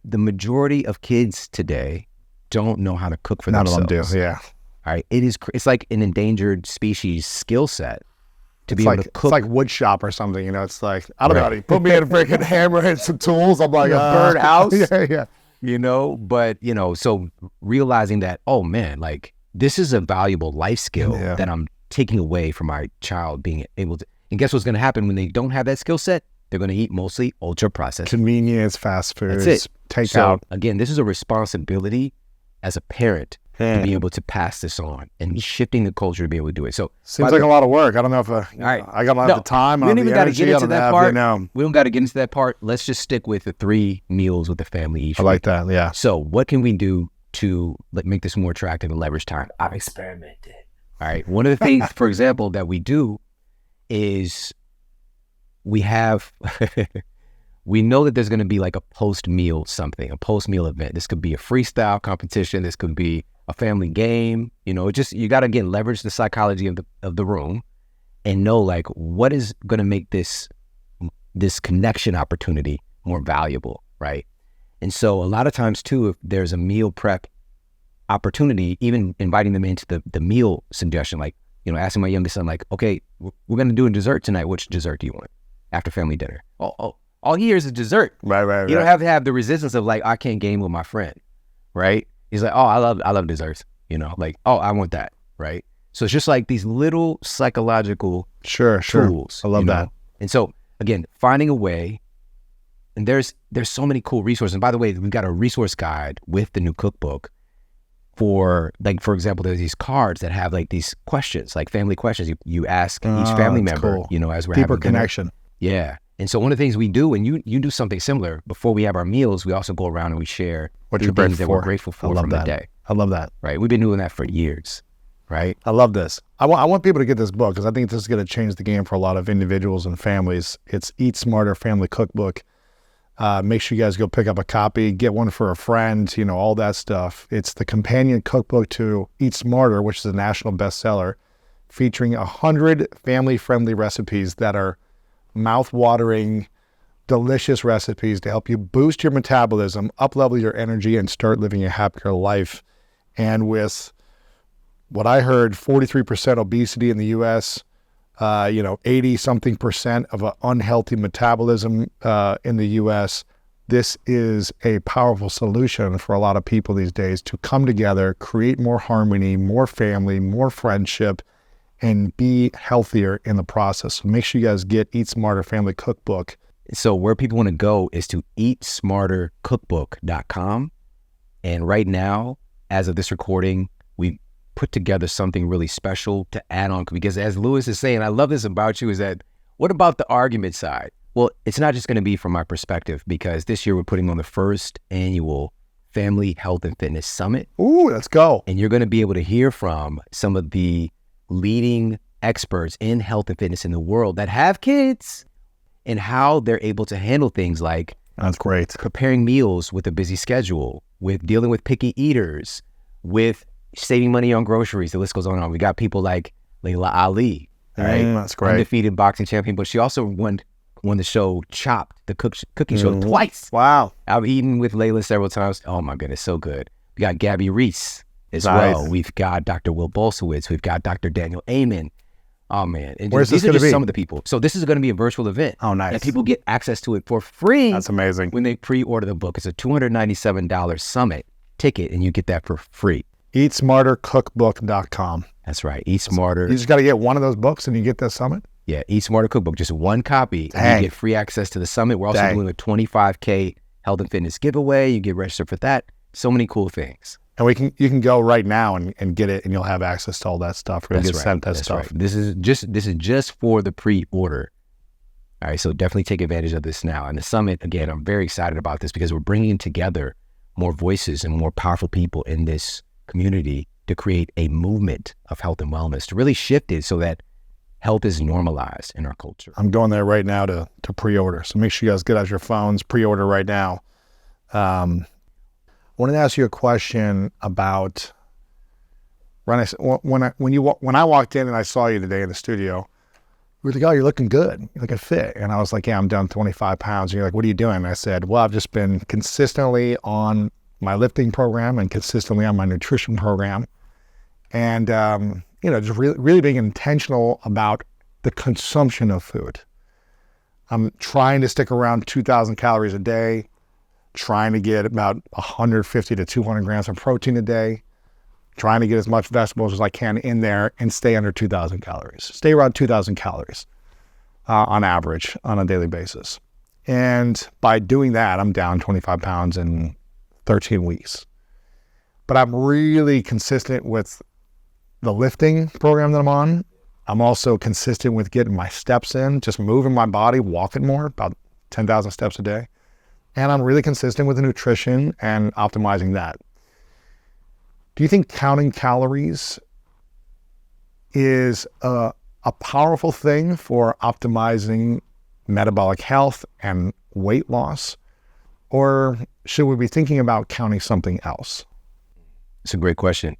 the majority of kids today don't know how to cook for themselves. Not all of them do, yeah. All right, it's like an endangered species skill set to be able to cook. It's like wood shop or something, you know. It's like, I don't know, put me in a freaking hammer and some tools. I'm like, birdhouse. Yeah. You know, but, you know, so realizing that, oh man, like, this is a valuable life skill that I'm taking away from my child being able to. And guess what's going to happen when they don't have that skill set? They're going to eat mostly ultra-processed. Convenience, fast food, takeout. So, again, this is a responsibility as a parent to be able to pass this on and shifting the culture to be able to do it. So seems like a lot of work. I don't know if I got a lot of the time. We don't even got to get into that part. We don't got to get into that part. Let's just stick with the 3 meals with the family each week. I like that, yeah. So what can we do to make this more attractive and leverage time? I've experimented. All right. One of the things, for example, that we do is we know that there's going to be like a post-meal something, a post-meal event. This could be a freestyle competition. This could be a family game. You know, you got to, again, leverage the psychology of the room and know, like, what is going to make this connection opportunity more valuable, right? And so a lot of times too, if there's a meal prep opportunity, even inviting them into the meal suggestion, like, you know, asking my youngest son, like, okay, we're going to do a dessert tonight. Which dessert do you want after family dinner? All he hears is dessert. Right. You don't have to have the resistance of like, I can't game with my friend, right? He's like, oh, I love desserts, you know, like, oh, I want that, right? So it's just like these little psychological tools. I love that. And so again, finding a way, and there's so many cool resources. And by the way, we've got a resource guide with the new cookbook for, like, for example, there's these cards that have like these questions, like family questions. You ask each family member, cool. you know, as we're deeper having dinner. connection. Yeah. And so one of the things we do, and you do something similar, before we have our meals, we also go around and we share what you're things that we're grateful for from the day. I love that. Right. We've been doing that for years. Right. I love this. I want people to get this book because I think this is going to change the game for a lot of individuals and families. It's Eat Smarter Family Cookbook. Make sure you guys go pick up a copy, get one for a friend, all that stuff. It's the companion cookbook to Eat Smarter, which is a national bestseller, featuring 100 family-friendly recipes that are mouth-watering, delicious recipes to help you boost your metabolism, up-level your energy, and start living a happier life. And with what I heard, 43% obesity in the U.S., 80-something percent of an unhealthy metabolism in the U.S., this is a powerful solution for a lot of people these days to come together, create more harmony, more family, more friendship, and be healthier in the process. So make sure you guys get Eat Smarter Family Cookbook. So where people want to go is to eatsmartercookbook.com. And right now, as of this recording, we put together something really special to add on, because as Lewis is saying, I love this about you, is that what about the argument side? Well, it's not just going to be from my perspective, because this year we're putting on the first annual Family Health and Fitness Summit. Ooh, let's go. And you're going to be able to hear from some of the leading experts in health and fitness in the world that have kids and how they're able to handle things like that's great, preparing meals with a busy schedule, with dealing with picky eaters, with saving money on groceries. The list goes on and on. We got people like Layla Ali, right? That's great. Undefeated boxing champion, but she also won the show Chopped, the cooking show, twice. Wow. I've eaten with Layla several times. Oh my goodness, so good. We got Gabby Reese as well. We've got Dr. Will Bolsowitz. We've got Dr. Daniel Amen. Oh man. And Where's these this are just be? some of the people. So this is going to be a virtual event. Oh, nice. And people get access to it for free. That's amazing. When they pre-order the book. It's a $297 summit ticket, and you get that for free. EatSmarterCookbook.com. That's right. Eat Smarter. You just got to get one of those books and you get that summit? Yeah, Eat Smarter Cookbook. Just one copy. Dang. And you get free access to the summit. We're also doing a 25K health and fitness giveaway. You get registered for that. So many cool things. And you can go right now and get it, and you'll have access to all that stuff. We're going to get sent that stuff. Right. This is just for the pre-order. All right, so definitely take advantage of this now. And the summit, again, I'm very excited about this because we're bringing together more voices and more powerful people in this community to create a movement of health and wellness, to really shift it so that health is normalized in our culture. I'm going there right now to pre-order. So make sure you guys get out your phones, pre-order right now. I wanted to ask you a question about when I walked in and I saw you today in the studio. You were like, "Oh, you're looking good. You're looking fit." And I was like, "Yeah, I'm down 25 pounds." And you're like, "What are you doing?" And I said, "Well, I've just been consistently on my lifting program and consistently on my nutrition program, and just really being intentional about the consumption of food. I'm trying to stick around 2,000 calories a day." Trying to get about 150 to 200 grams of protein a day, trying to get as much vegetables as I can in there and stay under 2,000 calories. Stay around 2,000 calories on average on a daily basis. And by doing that, I'm down 25 pounds in 13 weeks. But I'm really consistent with the lifting program that I'm on. I'm also consistent with getting my steps in, just moving my body, walking more, about 10,000 steps a day. And I'm really consistent with the nutrition and optimizing that. Do you think counting calories is a powerful thing for optimizing metabolic health and weight loss? Or should we be thinking about counting something else? It's a great question.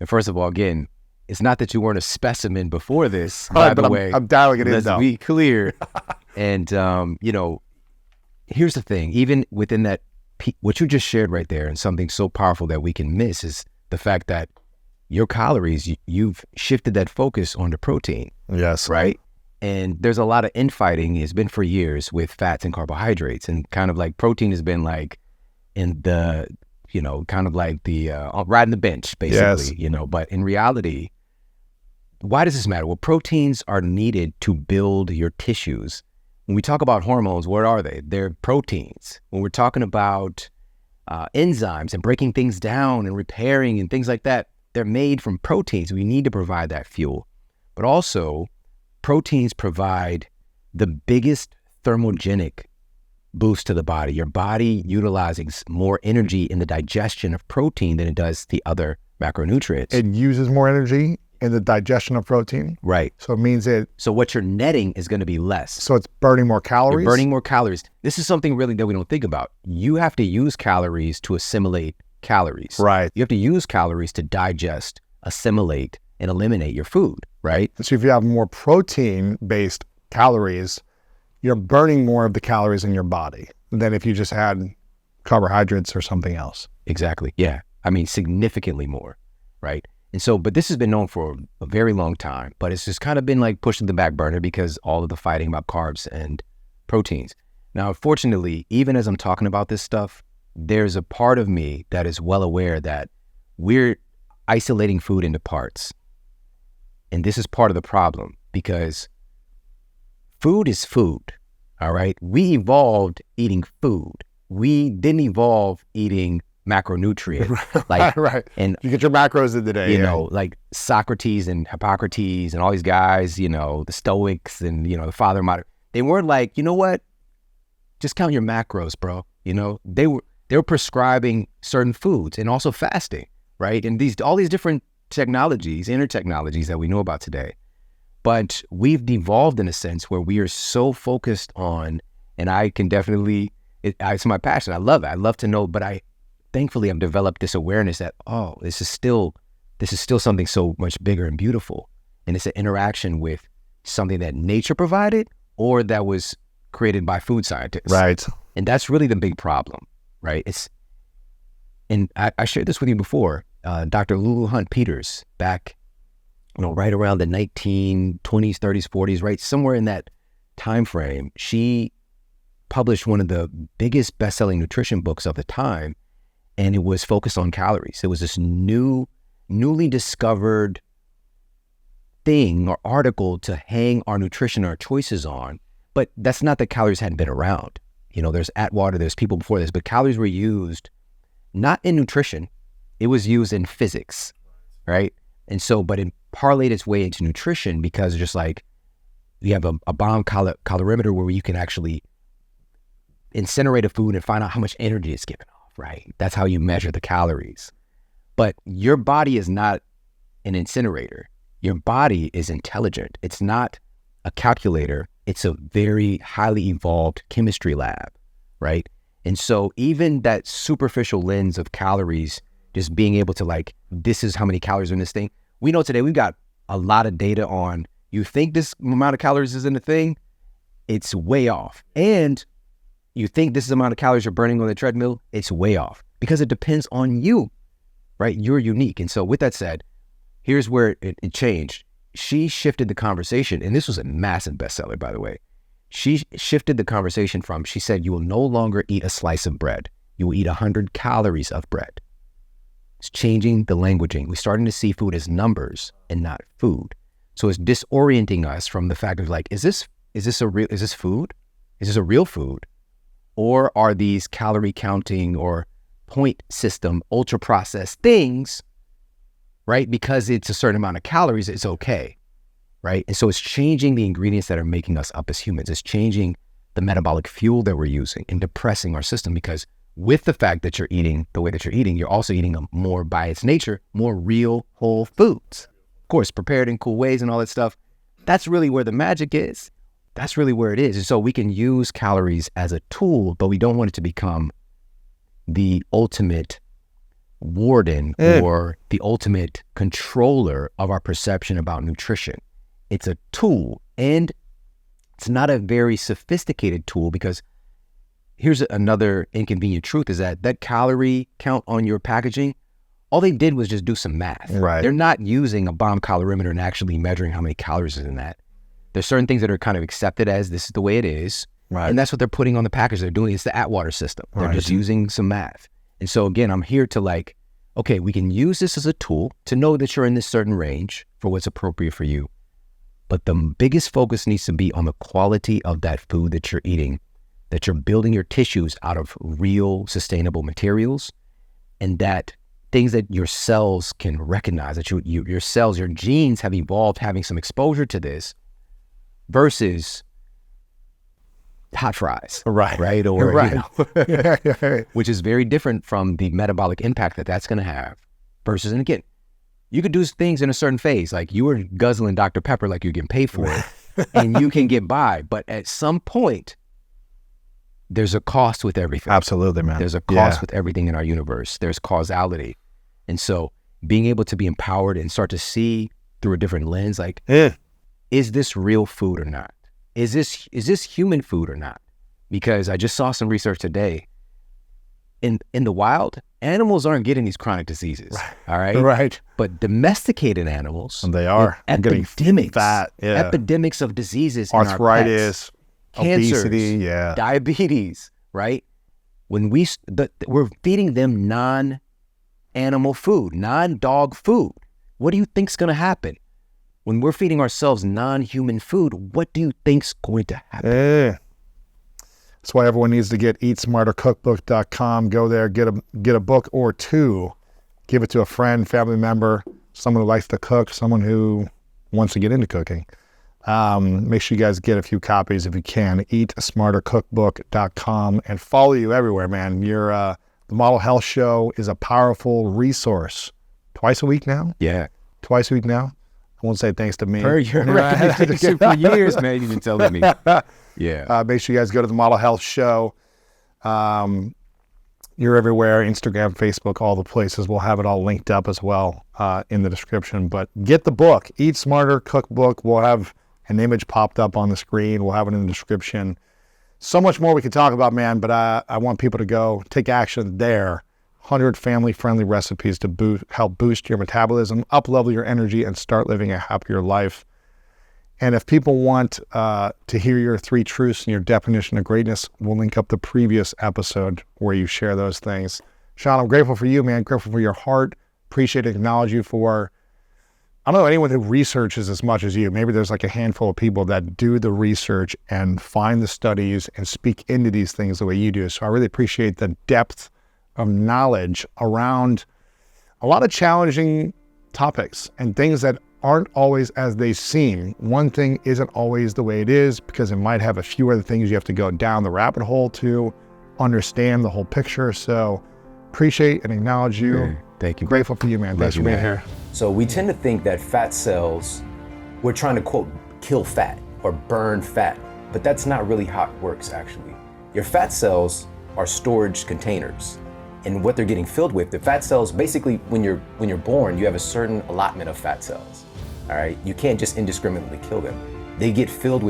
And first of all, again, it's not that you weren't a specimen before this, by the way. I'm dialing it in, though. Let's be clear. And, here's the thing, even within that, what you just shared right there, and something so powerful that we can miss is the fact that your calories, you've shifted that focus onto protein. Yes. Right? And there's a lot of infighting, it's been for years, with fats and carbohydrates, and kind of like protein has been like in the, kind of like the riding the bench, basically, yes. But in reality, why does this matter? Well, proteins are needed to build your tissues. When we talk about hormones, what are they? They're proteins. When we're talking about enzymes and breaking things down and repairing and things like that, they're made from proteins. We need to provide that fuel. But also, proteins provide the biggest thermogenic boost to the body. Your body utilizing more energy in the digestion of protein than it does the other macronutrients. It uses more energy in the digestion of protein. Right. So it means So what you're netting is going to be less. so it's burning more calories. You're burning more calories. This is something really that we don't think about. You have to use calories to assimilate calories. Right. You have to use calories to digest, assimilate, and eliminate your food, right? So if you have more protein-based calories, you're burning more of the calories in your body than if you just had carbohydrates or something else. Exactly. Yeah. I mean, significantly more, right? And so, but this has been known for a very long time, but it's just kind of been like pushed to the back burner because all of the fighting about carbs and proteins. Now, fortunately, even as I'm talking about this stuff, there's a part of me that is well aware that we're isolating food into parts. And this is part of the problem because food is food, all right? We evolved eating food. We didn't evolve eating macronutrients. Like, right. And you get your macros in the day. you know, like Socrates and Hippocrates and all these guys, you know, the Stoics and, you know, the father modern, they weren't like, you know what? Just count your macros, bro. You know, they were prescribing certain foods and also fasting, right? And all these different technologies, inner technologies that we know about today. But we've devolved in a sense where we are so focused on, and I can definitely, it's my passion. I love it. I love to know, but thankfully I've developed this awareness that, oh, this is still something so much bigger and beautiful. And it's an interaction with something that nature provided or that was created by food scientists. Right. And that's really the big problem, right? And I shared this with you before. Dr. Lulu Hunt Peters, back, you know, right around the 1920s, 30s, 40s, right? Somewhere in that time frame, she published one of the biggest best-selling nutrition books of the time, and it was focused on calories. It was this newly discovered thing or article to hang our nutrition, our choices on, but that's not that calories hadn't been around. You know, there's Atwater, there's people before this, but calories were used not in nutrition, it was used in physics, right? And so, but it parlayed its way into nutrition because just like you have a bomb calorimeter where you can actually incinerate a food and find out how much energy it's giving off, right? That's how you measure the calories. But your body is not an incinerator. Your body is intelligent. It's not a calculator. It's a very highly evolved chemistry lab, right? And so even that superficial lens of calories, just being able to like, this is how many calories are in this thing. We know today we've got a lot of data on, you think this amount of calories is in the thing, it's way off. And you think this is the amount of calories you're burning on the treadmill, it's way off because it depends on you, right? You're unique. And so with that said, here's where it changed. She shifted the conversation, and this was a massive bestseller, by the way. She shifted the conversation from, she said, you will no longer eat a slice of bread. You will eat 100 calories of bread. It's changing the languaging. We're starting to see food as numbers and not food. So it's disorienting us from the fact of like, is this food? Is this a real food? Or are these calorie counting or point system, ultra processed things, right? Because it's a certain amount of calories, it's okay, right? And so it's changing the ingredients that are making us up as humans. It's changing the metabolic fuel that we're using and depressing our system because with the fact that you're eating the way that you're eating, you're also eating more, by its nature, more real whole foods. Of course, prepared in cool ways and all that stuff. That's really where the magic is. That's really where it is. And so we can use calories as a tool, but we don't want it to become the ultimate warden or the ultimate controller of our perception about nutrition. It's a tool, and it's not a very sophisticated tool because here's another inconvenient truth is that calorie count on your packaging, all they did was just do some math. Right. They're not using a bomb calorimeter and actually measuring how many calories is in that. There's certain things that are kind of accepted as this is the way it is. Right. And that's what they're putting on the package. They're doing, it's the Atwater system. They're Right. just using some math. And so again, I'm here to like, okay, we can use this as a tool to know that you're in this certain range for what's appropriate for you. But the biggest focus needs to be on the quality of that food that you're eating, that you're building your tissues out of real sustainable materials, and that things that your cells can recognize, that your cells, your genes have evolved having some exposure to this versus hot fries, right? Or, right. which is very different from the metabolic impact that that's going to have versus, and again, You could do things in a certain phase. Like you were guzzling Dr. Pepper like you're getting paid for it and you can get by. But at some point, there's a cost with everything. Absolutely, man. There's a cost with everything in our universe. There's causality. And so being able to be empowered and start to see through a different lens, like, is this real food or not? Is this human food or not? Because I just saw some research today. In the wild, animals aren't getting these chronic diseases. All right. Right. But domesticated animals, And they are epidemics, fat. Yeah. epidemics of diseases, Arthritis, in our pets, obesity, cancers, diabetes, right? When we're feeding them non-animal food, non-dog food, what do you think's going to happen? When we're feeding ourselves non-human food, what do you think's going to happen? Yeah. That's why everyone needs to get eatsmartercookbook.com. Go there, get a book or two, give it to a friend, family member, someone who likes to cook, someone who wants to get into cooking. Make sure you guys get a few copies if you can. Eatsmartercookbook.com, and follow you everywhere, man. The Model Health Show is a powerful resource. Twice a week now? Yeah. Twice a week now? I won't say thanks to me. Per your recommendation for years, man. You've been telling me. Yeah. Make sure you guys go to the Model Health Show. You're everywhere, Instagram, Facebook, all the places. We'll have it all linked up as well in the description. But get the book, Eat Smarter Cookbook. We'll have an image popped up on the screen. We'll have it in the description. So much more we could talk about, man, but I want people to go take action there. 100 family-friendly recipes to help boost your metabolism, up-level your energy, and start living a happier life. And if people want to hear your 3 truths and your definition of greatness, we'll link up the previous episode where you share those things. Shawn, I'm grateful for you, man. Grateful for your heart. Appreciate and acknowledge you for, I don't know anyone who researches as much as you. Maybe there's like a handful of people that do the research and find the studies and speak into these things the way you do. So I really appreciate the depth of knowledge around a lot of challenging topics and things that aren't always as they seem. One thing isn't always the way it is because it might have a few other things you have to go down the rabbit hole to understand the whole picture. So appreciate and acknowledge you. Yeah, thank you. Grateful for you, man. Thanks for being here. So we tend to think that fat cells, we're trying to quote, kill fat or burn fat, but that's not really how it works actually. Your fat cells are storage containers. And what they're getting filled with, the fat cells, basically when you're born, you have a certain allotment of fat cells. All right, you can't just indiscriminately kill them. They get filled with